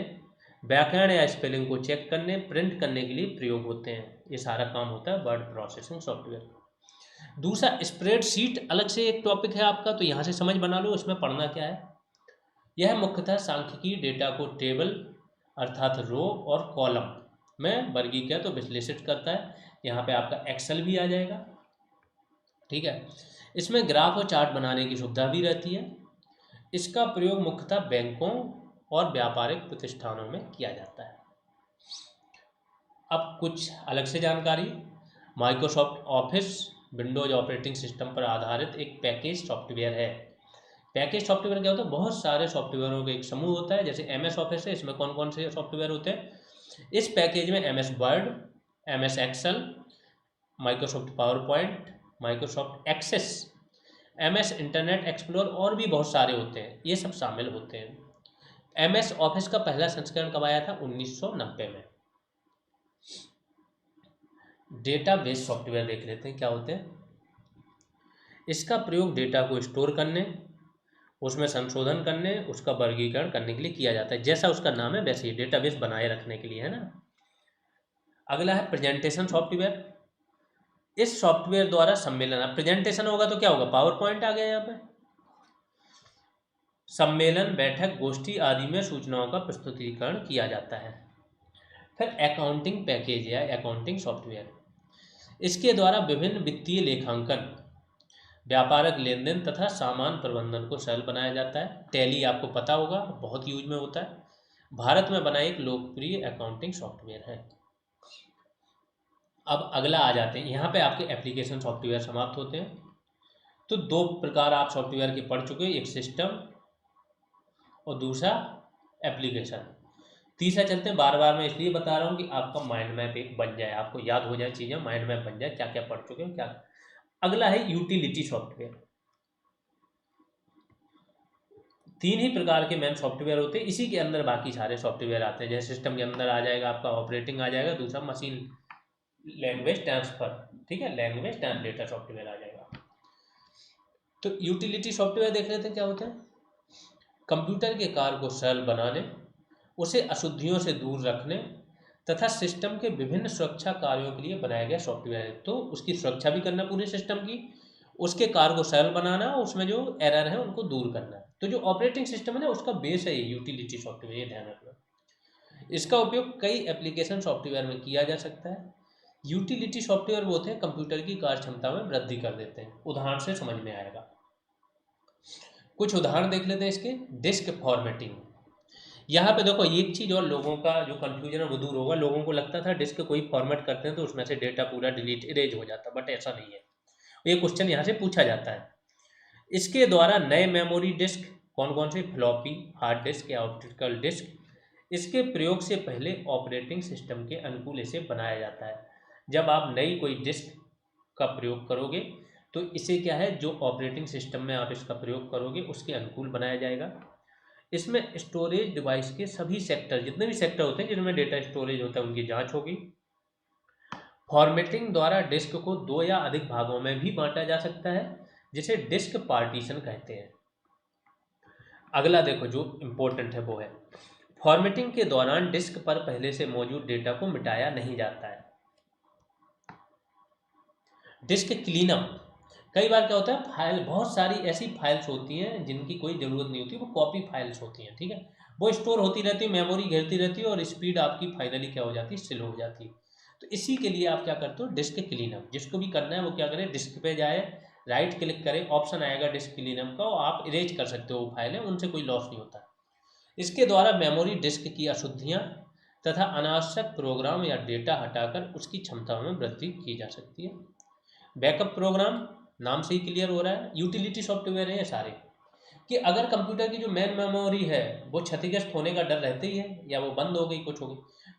व्याकरण या स्पेलिंग को चेक करने, प्रिंट करने के लिए प्रयोग होते हैं। ये सारा काम होता है वर्ड प्रोसेसिंग सॉफ्टवेयर। दूसरा, स्प्रेडशीट अलग से एक टॉपिक है आपका, तो यहाँ से समझ बना लो इसमें पढ़ना क्या है। यह मुख्यतः सांख्यिकीय डेटा को टेबल अर्थात रो और कॉलम में वर्गीकृत तो विश्लेषित करता है। यहाँ पे आपका एक्सेल भी आ जाएगा। ठीक है, इसमें ग्राफ और चार्ट बनाने की सुविधा भी रहती है। इसका प्रयोग मुख्यतः बैंकों और व्यापारिक प्रतिष्ठानों में किया जाता है। अब कुछ अलग से जानकारी, Microsoft office Windows operating system पर आधारित एक पैकेज सॉफ्टवेयर है। पैकेज सॉफ्टवेयर क्या होता है, बहुत सारे सॉफ्टवेयरों का एक समूह होता है। जैसे MS ऑफिस है, इसमें कौन कौन से सॉफ्टवेयर होते हैं। इस पैकेज में MS Word, MS Excel, Microsoft PowerPoint, Microsoft Access, MS Internet explore और भी बहुत सारे होते हैं, ये सब शामिल होते हैं। MS ऑफिस का पहला संस्करण कब आया था? 1990 में। डेटाबेस सॉफ्टवेयर देख लेते हैं क्या होते हैं। इसका प्रयोग डेटा को स्टोर करने, उसमें संशोधन करने, उसका वर्गीकरण करने के लिए किया जाता है। जैसा उसका नाम है वैसे ही डेटाबेस बनाए रखने के लिए, है ना। अगला है प्रेजेंटेशन सॉफ्टवेयर। इस सॉफ्टवेयर द्वारा सम्मेलन, अब प्रेजेंटेशन होगा तो क्या होगा? पावर पॉइंट आ गया यहाँ पे। सम्मेलन, बैठक, गोष्ठी आदि में सूचनाओं का प्रस्तुतिकरण किया जाता है। फिर अकाउंटिंग पैकेज या अकाउंटिंग सॉफ्टवेयर, इसके द्वारा विभिन्न वित्तीय लेखांकन, व्यापारिक लेन देन तथा सामान प्रबंधन को सरल बनाया जाता है। टैली आपको पता होगा, बहुत यूज में होता है। भारत में बना एक लोकप्रिय अकाउंटिंग सॉफ्टवेयर है। अब अगला आ जाते हैं, यहाँ पे आपके एप्लीकेशन सॉफ्टवेयर समाप्त होते हैं। तो दो प्रकार आप सॉफ्टवेयर के पढ़ चुके हैं, एक सिस्टम और दूसरा एप्लीकेशन। तीसरा चलते हैं, बार बार मैं इसलिए बता रहा हूँ कि आपका माइंड मैप एक बन जाए, आपको याद हो जाए चीज़ें, माइंड मैप बन जाए क्या क्या पढ़ चुके हैं क्या। अगला है यूटिलिटी सॉफ्टवेयर। तीन ही प्रकार के मेन सॉफ्टवेयर होते हैं, इसी के अंदर बाकी सारे सॉफ्टवेयर आते हैं। जैसे सिस्टम के अंदर आ जाएगा आपका ऑपरेटिंग आ जाएगा, दूसरा मशीन लैंग्वेज ट्रांसफर, ठीक है, लैंग्वेज ट्रांसलेटर सॉफ्टवेयर आ जाएगा। तो यूटिलिटी सॉफ्टवेयर देख लेते हैं क्या होते हैं। कंप्यूटर के कार्य को सरल बनाने, उसे अशुद्धियों से दूर रखने तथा सिस्टम के विभिन्न सुरक्षा कार्यों के लिए बनाया गया सॉफ्टवेयर है। तो उसकी सुरक्षा भी करना पूरे सिस्टम की, उसके कार्य को सरल बनाना, उसमें जो एरर है उनको दूर करना। तो जो ऑपरेटिंग सिस्टम है ना, उसका बेस है ये यूटिलिटी सॉफ्टवेयर, ये ध्यान रखना। इसका उपयोग कई एप्लीकेशन सॉफ्टवेयर में किया जा सकता है। यूटिलिटी सॉफ्टवेयर वो होते हैं कंप्यूटर की कार्य क्षमता में वृद्धि कर देते हैं। उदाहरण से समझ में आएगा, कुछ उदाहरण देख लेते हैं इसके। डिस्क फॉर्मेटिंग, यहाँ पे देखो एक चीज़ और लोगों का जो कन्फ्यूजन है वो दूर होगा। लोगों को लगता था डिस्क कोई फॉर्मेट करते हैं तो उसमें से डेटा पूरा डिलीट इरेज हो जाता, बट ऐसा नहीं है। ये क्वेश्चन यहाँ से पूछा जाता है। इसके द्वारा नए मेमोरी डिस्क, कौन कौन से, फ्लॉपी, हार्ड डिस्क या ऑप्टिकल डिस्क, इसके प्रयोग से पहले ऑपरेटिंग सिस्टम के अनुकूल इसे बनाया जाता है। जब आप नई कोई डिस्क का प्रयोग करोगे तो इसे क्या है, जो ऑपरेटिंग सिस्टम में आप इसका प्रयोग करोगे उसके अनुकूल बनाया जाएगा। इसमें स्टोरेज डिवाइस के सभी सेक्टर, जितने भी सेक्टर होते हैं जिनमें डेटा स्टोरेज होता है, उनकी जांच होगी। फॉर्मेटिंग द्वारा डिस्क को दो या अधिक भागों में भी बांटा जा सकता है, जिसे डिस्क पार्टीशन कहते हैं। अगला देखो जो इम्पोर्टेंट है वो है, फॉर्मेटिंग के दौरान डिस्क पर पहले से मौजूद डेटा को मिटाया नहीं जाता है। डिस्क क्लीनअप, कई बार क्या होता है, फाइल, बहुत सारी ऐसी फाइल्स होती हैं जिनकी कोई ज़रूरत नहीं होती, वो कॉपी फाइल्स होती हैं, ठीक है, वो स्टोर होती रहती है, मेमोरी घेरती रहती है और स्पीड आपकी फाइनली क्या हो जाती है, स्लो हो जाती है। तो इसी के लिए आप क्या करते हो, डिस्क क्लीनअप। जिसको भी करना है वो क्या करे, डिस्क पे जाए, राइट क्लिक करे, ऑप्शन आएगा डिस्क क्लीनअप का, और आप इरेज कर सकते हो वो फाइलें, उनसे कोई लॉस नहीं होता। इसके द्वारा मेमोरी डिस्क की अशुद्धियाँ तथा अनावश्यक प्रोग्राम या डेटा हटाकर उसकी क्षमता में वृद्धि की जा सकती है। बैकअप प्रोग्राम, नाम से ही क्लियर हो रहा है, यूटिलिटी सॉफ्टवेयर है ये सारे, कि अगर कंप्यूटर की जो मेन मेमोरी है वो क्षतिग्रस्त होने का डर रहता ही है, या वो बंद हो गई, कुछ हो गई,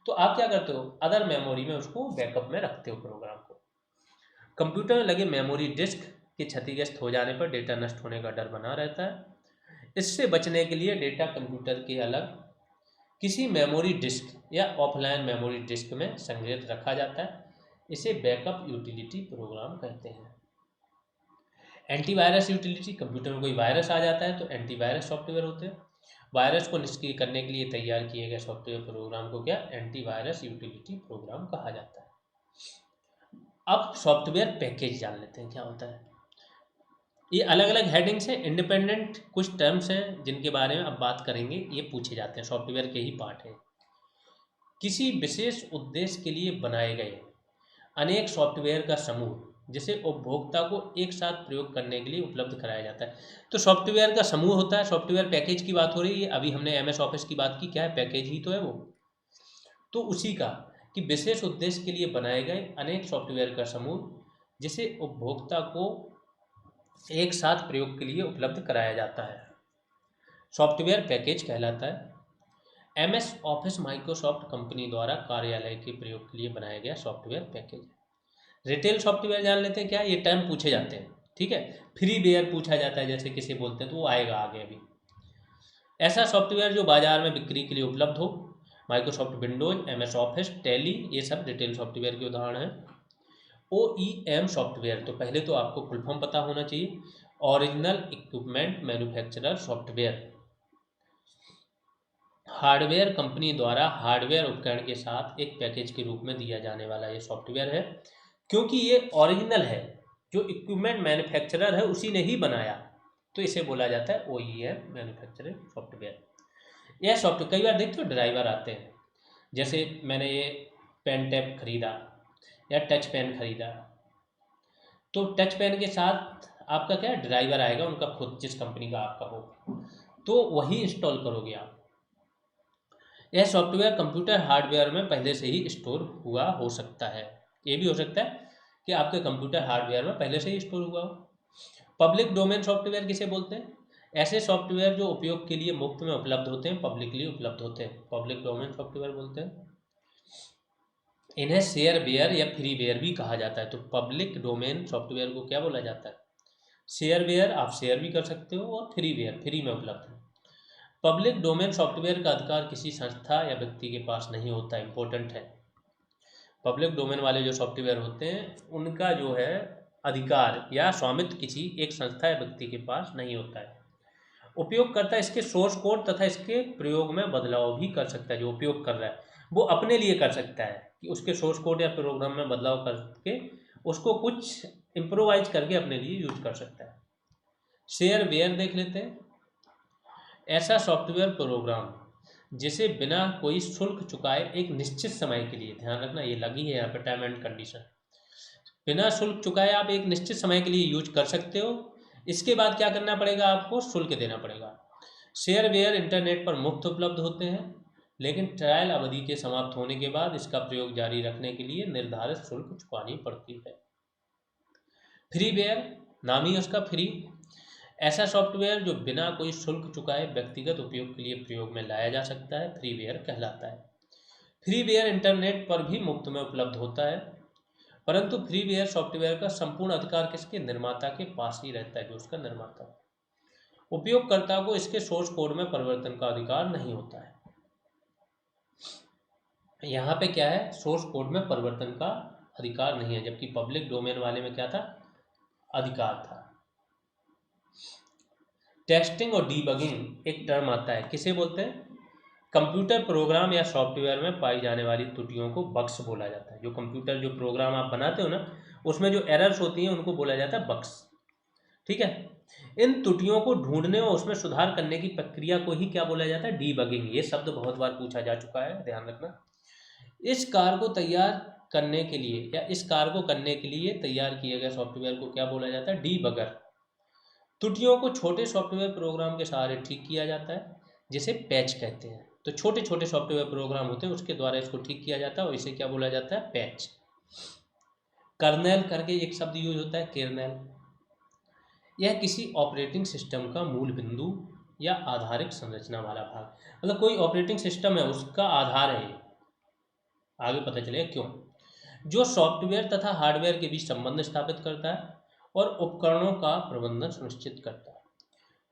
तो आप क्या करते हो, अदर मेमोरी में उसको बैकअप में रखते हो प्रोग्राम को। कंप्यूटर में लगे मेमोरी डिस्क के क्षतिग्रस्त हो जाने पर डेटा नष्ट होने का डर बना रहता है। इससे बचने के लिए डेटा कंप्यूटर के अलग किसी मेमोरी डिस्क या ऑफलाइन मेमोरी डिस्क में संग्रहित रखा जाता है। इसे बैकअप यूटिलिटी प्रोग्राम कहते हैं। एंटीवायरस यूटिलिटी, कंप्यूटर में कोई वायरस आ जाता है तो एंटीवायरस सॉफ्टवेयर होते हैं। वायरस को निष्क्रिय करने के लिए तैयार किए गए सॉफ्टवेयर प्रोग्राम को क्या, एंटीवायरस यूटिलिटी प्रोग्राम कहा जाता है। अब सॉफ्टवेयर पैकेज जान लेते हैं क्या होता है। ये अलग अलग हेडिंग्स हैं, इंडिपेंडेंट कुछ टर्म्स हैं जिनके बारे में अब बात करेंगे, ये पूछे जाते हैं, सॉफ्टवेयर के ही पार्ट हैं। किसी विशेष उद्देश्य के लिए बनाए गए अनेक सॉफ्टवेयर का समूह, जिसे उपभोक्ता को एक साथ प्रयोग करने के लिए उपलब्ध कराया जाता है। तो सॉफ्टवेयर का समूह होता है। सॉफ्टवेयर पैकेज की बात हो रही है, अभी हमने MS ऑफिस की बात की, क्या है, पैकेज ही तो है वो। तो उसी का, कि विशेष उद्देश्य के लिए बनाए गए अनेक सॉफ्टवेयर का समूह, जिसे उपभोक्ता को एक साथ प्रयोग के लिए उपलब्ध कराया जाता है, सॉफ्टवेयर पैकेज कहलाता है। MS ऑफिस माइक्रोसॉफ्ट कंपनी द्वारा कार्यालय के प्रयोग के लिए बनाया गया सॉफ्टवेयर पैकेज। रिटेल सॉफ्टवेयर जान लेते हैं क्या, ये टर्म पूछे जाते हैं, ठीक है। फ्री वेयर पूछा जाता है, जैसे किसे बोलते हैं, तो वो आएगा आगे अभी। ऐसा सॉफ्टवेयर जो बाजार में बिक्री के लिए उपलब्ध हो। Microsoft Windows, MS office, tally, ये सब रिटेल सॉफ्टवेयर के उदाहरण हैं। OEM सॉफ्टवेयर, तो पहले तो आपको फुल फॉर्म पता होना चाहिए, original equipment manufacturer software. Hardware company द्वारा हार्डवेयर उपकरण के साथ एक पैकेज के रूप में दिया जाने वाला ये सॉफ्टवेयर है, क्योंकि ये ओरिजिनल है, जो इक्विपमेंट मैन्युफैक्चरर है उसी ने ही बनाया, तो इसे बोला जाता है OEM मैन्युफैक्चरिंग सॉफ्टवेयर। यह सॉफ्टवेयर कई बार देखते हो ड्राइवर आते हैं, जैसे मैंने ये पेन टैब खरीदा या टच पेन खरीदा, तो टच पेन के साथ आपका क्या ड्राइवर आएगा, उनका खुद जिस कंपनी का आपका हो, तो वही इंस्टॉल करोगे आप। यह सॉफ्टवेयर कंप्यूटर हार्डवेयर में पहले से ही स्टोर हुआ हो सकता है। ये भी हो सकता है कि आपके कंप्यूटर हार्डवेयर में पहले से ही स्टोर हुआ हो। पब्लिक डोमेन सॉफ्टवेयर किसे बोलते हैं? ऐसे सॉफ्टवेयर जो उपयोग के लिए मुफ्त में उपलब्ध होते हैं, पब्लिकली उपलब्ध होते हैं, पब्लिक डोमेन सॉफ्टवेयर बोलते हैं। इन्हें शेयरवेयर या फ्रीवेयर भी कहा जाता है। तो पब्लिक डोमेन सॉफ्टवेयर को क्या बोला जाता है? शेयरवेयर, आप शेयर भी कर सकते हो, और फ्रीवेयर, फ्री में उपलब्ध है। पब्लिक डोमेन सॉफ्टवेयर का अधिकार किसी संस्था या व्यक्ति के पास नहीं होता, इंपॉर्टेंट है। पब्लिक डोमेन वाले जो सॉफ्टवेयर होते हैं उनका जो है अधिकार या स्वामित्व किसी एक संस्था या व्यक्ति के पास नहीं होता है। उपयोगकर्ता इसके सोर्स कोड तथा इसके प्रयोग में बदलाव भी कर सकता है। जो उपयोग कर रहा है वो अपने लिए कर सकता है कि उसके सोर्स कोड या प्रोग्राम में बदलाव करके उसको कुछ इम्प्रोवाइज करके अपने लिए यूज कर सकता है। शेयरवेयर देख लेते हैं। ऐसा सॉफ्टवेयर प्रोग्राम जिसे बिना कोई शुल्क चुकाए एक निश्चित समय के लिए, ध्यान रखना ये लगी है यहाँ पे टर्म एंड कंडीशन, बिना शुल्क चुकाए आप एक निश्चित समय के लिए यूज कर सकते हो। इसके बाद क्या करना पड़ेगा? आपको शुल्क देना पड़ेगा। शेयरवेयर इंटरनेट पर मुफ्त उपलब्ध होते हैं, लेकिन ट्रायल अवधि के समाप्त होने के बाद इसका प्रयोग जारी रखने के लिए निर्धारित शुल्क चुकानी पड़ती है। फ्रीवेयर, नाम ही उसका फ्री। ऐसा सॉफ्टवेयर जो बिना कोई शुल्क चुकाए व्यक्तिगत उपयोग के लिए प्रयोग में लाया जा सकता है, फ्रीवेयर कहलाता है। फ्रीवेयर इंटरनेट पर भी मुफ्त में उपलब्ध होता है, परंतु फ्रीवेयर सॉफ्टवेयर का संपूर्ण अधिकार किसके? निर्माता के पास ही रहता है, जो उसका निर्माता है। उपयोगकर्ता को इसके सोर्स कोड में परिवर्तन का अधिकार नहीं होता है। यहाँ पे क्या है? सोर्स कोड में परिवर्तन का अधिकार नहीं है, जबकि पब्लिक डोमेन वाले में क्या था? अधिकार था। टेस्टिंग और डीबगिंग एक टर्म आता है, किसे बोलते हैं? कंप्यूटर प्रोग्राम या सॉफ्टवेयर में पाई जाने वाली त्रुटियों को बग्स बोला जाता है। जो कंप्यूटर जो प्रोग्राम आप बनाते हो ना, उसमें जो एरर्स होती हैं उनको बोला जाता है बग्स, ठीक है। इन त्रुटियों को ढूंढने और उसमें सुधार करने की प्रक्रिया को ही क्या बोला जाता है? डीबगिंग। ये शब्द बहुत बार पूछा जा चुका है, ध्यान रखना। इस कार्य को तैयार करने के लिए या इस कार्य को करने के लिए तैयार किए गए सॉफ्टवेयर को क्या बोला जाता है? डीबगर। त्रुटियों को छोटे सॉफ्टवेयर प्रोग्राम के सहारे ठीक किया जाता है, जिसे पैच कहते हैं। तो छोटे छोटे सॉफ्टवेयर प्रोग्राम होते हैं, उसके द्वारा इसको ठीक किया जाता है और इसे क्या बोला जाता है? पैच। कर्नेल करके एक शब्द यूज होता है, केरनेल। यह किसी ऑपरेटिंग सिस्टम का मूल बिंदु या आधारिक संरचना वाला भाग, मतलब कोई ऑपरेटिंग सिस्टम है उसका आधार है ये। आगे पता चलेगा क्यों। जो सॉफ्टवेयर तथा हार्डवेयर के बीच संबंध स्थापित करता है और उपकरणों का प्रबंधन सुनिश्चित करता है।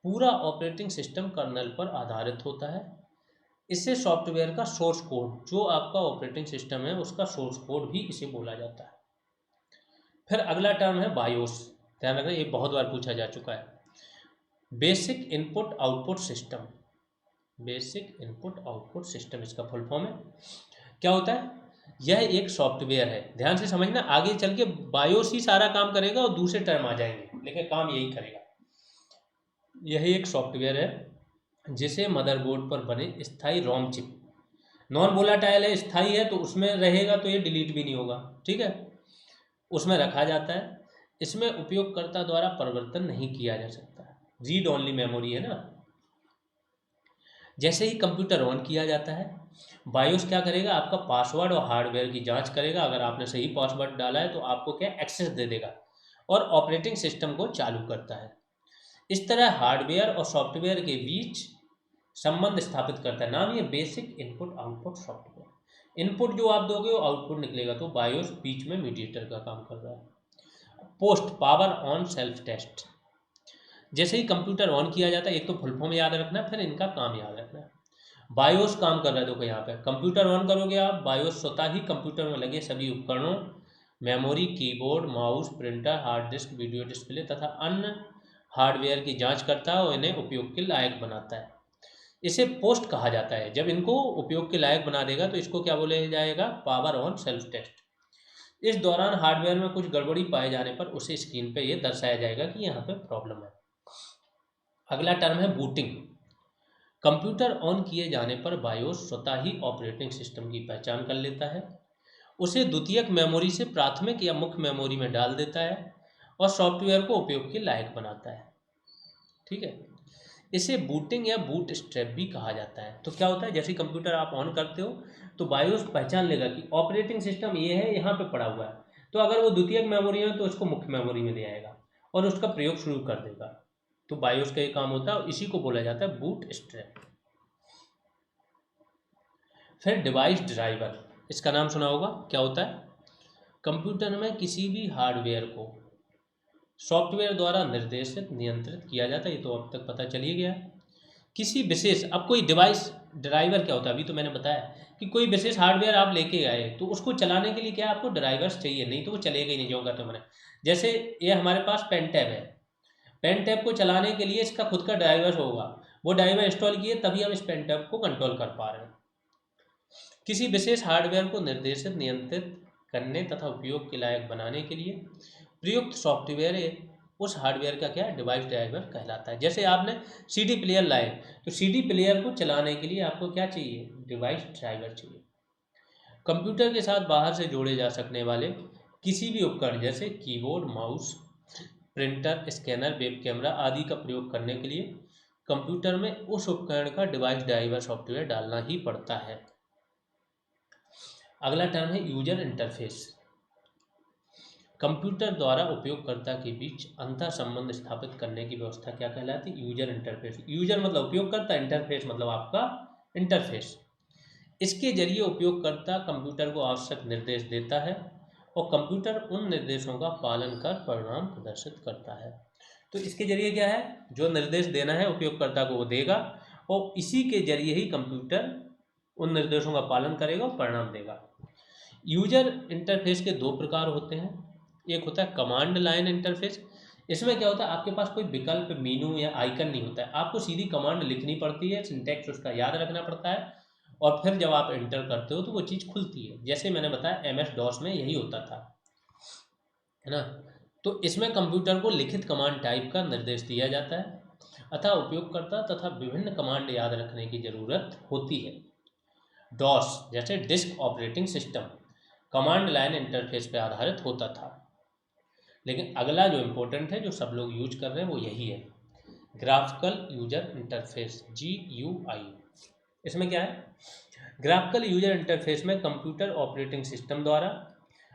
पूरा ऑपरेटिंग सिस्टम कर्नेल पर आधारित होता है। इससे सॉफ्टवेयर का सोर्स कोड, जो आपका ऑपरेटिंग सिस्टम है उसका सोर्स कोड भी इसे बोला जाता है। फिर अगला टर्म है बायोस। ध्यान रखना, ये बहुत बार पूछा जा चुका है। Basic input output system. Basic input output system इसका फुल फॉर्म है। क्या होता है? यह एक सॉफ्टवेयर है, ध्यान से समझना, आगे चल के बायोस ही सारा काम करेगा और दूसरे टर्म आ जाएंगे, लेकिन काम यही करेगा। यह एक सॉफ्टवेयर है जिसे मदरबोर्ड पर बने स्थायी रोम चिप, नॉन वोलाटाइल है, स्थायी है, तो उसमें रहेगा तो ये डिलीट भी नहीं होगा, ठीक है, उसमें रखा जाता है। इसमें उपयोगकर्ता द्वारा परिवर्तन नहीं किया जा सकता, रीड ओनली मेमोरी है ना। जैसे ही कंप्यूटर ऑन किया जाता है, बायोस क्या करेगा? आपका पासवर्ड और हार्डवेयर की जांच करेगा। अगर आपने सही पासवर्ड डाला है तो आपको क्या एक्सेस दे देगा और ऑपरेटिंग सिस्टम को चालू करता है। इस तरह हार्डवेयर और सॉफ्टवेयर के बीच संबंध स्थापित करता है। नाम ये basic input output software. Input जो आप दोगे वो आउटपुट निकलेगा, तो बायोस बीच में मीडिएटर का काम कर रहा है। Post power on self test. जैसे ही कंप्यूटर ऑन किया जाता है, एक तो फुल फॉर्म याद रखना, फिर इनका काम याद रखना है। बायोस काम कर रहा है, देखो यहाँ पे कंप्यूटर ऑन करोगे आप, बायोस स्वतः ही कंप्यूटर में लगे सभी उपकरणों, memory, keyboard, mouse, printer, hard disk, video display तथा अन्य हार्डवेयर की जांच करता है और इन्हें उपयोग के लायक बनाता है। इसे पोस्ट कहा जाता है। जब इनको उपयोग के लायक बना देगा तो इसको क्या बोला जाएगा? Power on self test. इस दौरान हार्डवेयर में कुछ गड़बड़ी पाए जाने पर उसे स्क्रीन पे ये दर्शाया जाएगा कि यहाँ पे प्रॉब्लम है। अगला टर्म है बूटिंग। कंप्यूटर ऑन किए जाने पर बायोस स्वतः ही ऑपरेटिंग सिस्टम की पहचान कर लेता है, उसे द्वितीयक मेमोरी से प्राथमिक या मुख्य मेमोरी में डाल देता है और सॉफ्टवेयर को उपयोग के लायक बनाता है। ठीक है, इसे बूटिंग या बूट स्ट्रैप भी कहा जाता है। तो क्या होता है, जैसे कंप्यूटर आप ऑन करते हो तो बायोस पहचान लेगा कि ऑपरेटिंग सिस्टम ये है, यहाँ पे पड़ा हुआ है, तो अगर वो द्वितीयक मेमोरी है तो उसको मुख्य मेमोरी में दे आएगा और उसका प्रयोग शुरू कर देगा। तो बायोस का ये काम होता है और इसी को बोला जाता है बूट स्ट्रैप। फिर डिवाइस ड्राइवर, इसका नाम सुना होगा। क्या होता है? कंप्यूटर में किसी भी हार्डवेयर को सॉफ्टवेयर द्वारा निर्देशित नियंत्रित किया जाता है, ये तो अब तक पता चल ही गया। किसी विशेष, अब कोई डिवाइस ड्राइवर क्या होता है, अभी तो मैंने बताया कि कोई विशेष हार्डवेयर आप लेके आए तो उसको चलाने के लिए क्या आपको ड्राइवर्स चाहिए, नहीं तो वो चलेगा ही नहीं। जो कहते मैंने, जैसे ये हमारे पास पेन टैब है, पेन टैब को चलाने के लिए इसका खुद का ड्राइवर होगा, वो ड्राइवर इंस्टॉल किए तभी हम इस पेन टैब को कंट्रोल कर पा रहे हैं। किसी विशेष हार्डवेयर को निर्देशित नियंत्रित करने तथा उपयोग के लायक बनाने के लिए प्रयुक्त सॉफ्टवेयर उस हार्डवेयर का क्या है? डिवाइस ड्राइवर कहलाता है। जैसे आपने सीडी प्लेयर लाए तो सीडी प्लेयर को चलाने के लिए आपको क्या चाहिए? डिवाइस ड्राइवर चाहिए। कंप्यूटर के साथ बाहर से जोड़े जा सकने वाले किसी भी उपकरण जैसे keyboard, mouse, printer, scanner, web camera आदि का प्रयोग करने के लिए कंप्यूटर में उस उपकरण का डिवाइस ड्राइवर सॉफ्टवेयर डालना ही पड़ता है। अगला टर्म है यूजर इंटरफेस। कंप्यूटर द्वारा उपयोगकर्ता के बीच अंतर संबंध स्थापित करने की व्यवस्था क्या कहलाती है? User interface. यूजर मतलब उपयोगकर्ता, इंटरफेस मतलब आपका इंटरफेस। इसके जरिए उपयोगकर्ता कंप्यूटर को आवश्यक निर्देश देता है और कंप्यूटर उन निर्देशों का पालन कर परिणाम प्रदर्शित करता है। तो इसके जरिए क्या है, जो निर्देश देना है उपयोगकर्ता को वो देगा और इसी के जरिए ही कंप्यूटर उन निर्देशों का पालन करेगा और परिणाम देगा। यूजर इंटरफेस के दो प्रकार होते हैं। एक होता है कमांड लाइन इंटरफेस। इसमें क्या होता है, आपके पास कोई विकल्प, मेनू या आइकन नहीं होता है, आपको सीधी कमांड लिखनी पड़ती है, सिंटैक्स उसका याद रखना पड़ता है और फिर जब आप एंटर करते हो तो वो चीज़ खुलती है। जैसे मैंने बताया MS DOS में यही होता था, है ना। तो इसमें कंप्यूटर को लिखित कमांड टाइप का निर्देश दिया जाता है अतः उपयोगकर्ता तथा विभिन्न कमांड याद रखने की ज़रूरत होती है। डॉस जैसे disc operating system command line interface पर आधारित होता था। लेकिन अगला जो इम्पोर्टेंट है, जो सब लोग यूज कर रहे हैं, वो यही है, ग्राफिकल यूजर इंटरफेस, GUI। इसमें क्या है, ग्राफिकल यूजर इंटरफेस में कंप्यूटर ऑपरेटिंग सिस्टम द्वारा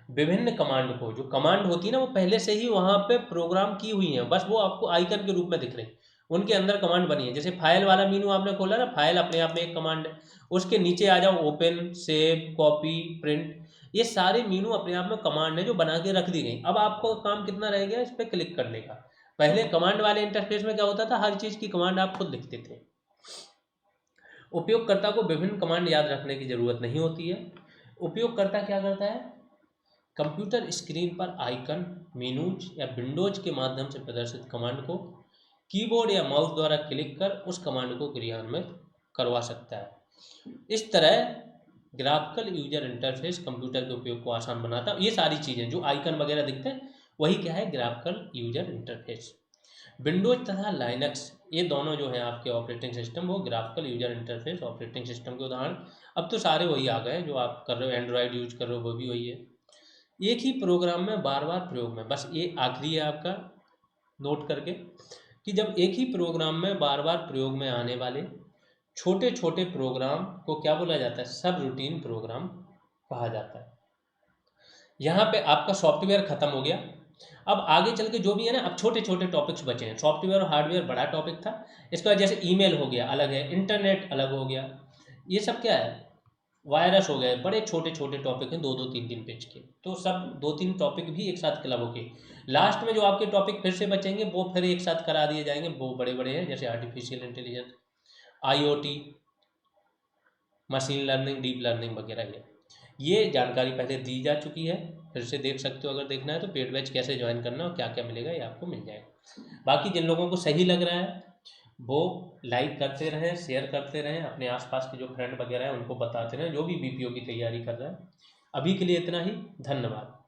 विभिन्न कमांड को, जो कमांड होती है ना वो पहले से ही वहाँ पे प्रोग्राम की हुई है, बस वो आपको आइकन के रूप में दिख रही है, उनके अंदर कमांड बनी है। जैसे फाइल वाला मेनू आपने खोला ना, फाइल अपने आप में एक कमांड है, उसके नीचे आ जाओ, ओपन, सेव, कॉपी, प्रिंट, ये सारे मेनू अपने आप में कमांड है जो बना के रख दी गई। अब आपको काम कितना रह गया, इस पर क्लिक करने का। पहले कमांड वाले इंटरफेस में क्या होता था, हर चीज़ की कमांड आप खुद लिखते थे। उपयोगकर्ता को विभिन्न कमांड याद रखने की ज़रूरत नहीं होती है। उपयोगकर्ता क्या करता है, कंप्यूटर स्क्रीन पर आइकन, मेनूज या विंडोज के माध्यम से प्रदर्शित कमांड को कीबोर्ड या माउस द्वारा क्लिक कर उस कमांड को क्रियान्वित करवा सकता है। इस तरह ग्राफिकल यूजर इंटरफेस कंप्यूटर के उपयोग को आसान बनाता है। ये सारी चीज़ें जो आइकन वगैरह दिखते हैं वही क्या है, ग्राफिकल यूजर इंटरफेस। विंडोज तथा लाइनक्स ये दोनों जो हैं आपके ऑपरेटिंग सिस्टम, वो graphical user interface operating system के उदाहरण। अब तो सारे वही आ गए जो आप कर रहे हो, एंड्रॉयड यूज कर रहे हो वो भी वही है। एक ही प्रोग्राम में बार बार प्रयोग में, बस ये आखिरी है आपका नोट करके, कि जब एक ही प्रोग्राम में बार बार प्रयोग में आने वाले छोटे छोटे प्रोग्राम को क्या बोला जाता है, सब रूटीन प्रोग्राम कहा जाता है। यहाँ पे आपका सॉफ्टवेयर खत्म हो गया। अब आगे चल के जो भी है ना, अब छोटे छोटे टॉपिक्स बचे हैं। सॉफ्टवेयर और हार्डवेयर बड़ा टॉपिक था, इसके बाद जैसे ईमेल हो गया अलग है, इंटरनेट अलग हो गया, ये सब क्या है, वायरस हो गए, बड़े छोटे छोटे टॉपिक हैं, 2-2 3-3 पेज के। तो सब 2-3 टॉपिक भी एक साथ क्लब होके लास्ट में जो आपके टॉपिक फिर से बचेंगे वो फिर एक साथ करा दिए जाएंगे, वो बड़े बड़े हैं, जैसे artificial intelligence, IoT, machine learning, deep learning वगैरह। ये जानकारी पहले दी जा चुकी है, फिर से देख सकते हो अगर देखना है तो। पेड बैच कैसे ज्वाइन करना और क्या क्या मिलेगा ये आपको मिल जाएगा। बाकी जिन लोगों को सही लग रहा है वो लाइक करते रहें, शेयर करते रहें, अपने आसपास के जो फ्रेंड वगैरह हैं उनको बताते रहें जो भी BPO की तैयारी कर रहा है। अभी के लिए इतना ही, धन्यवाद।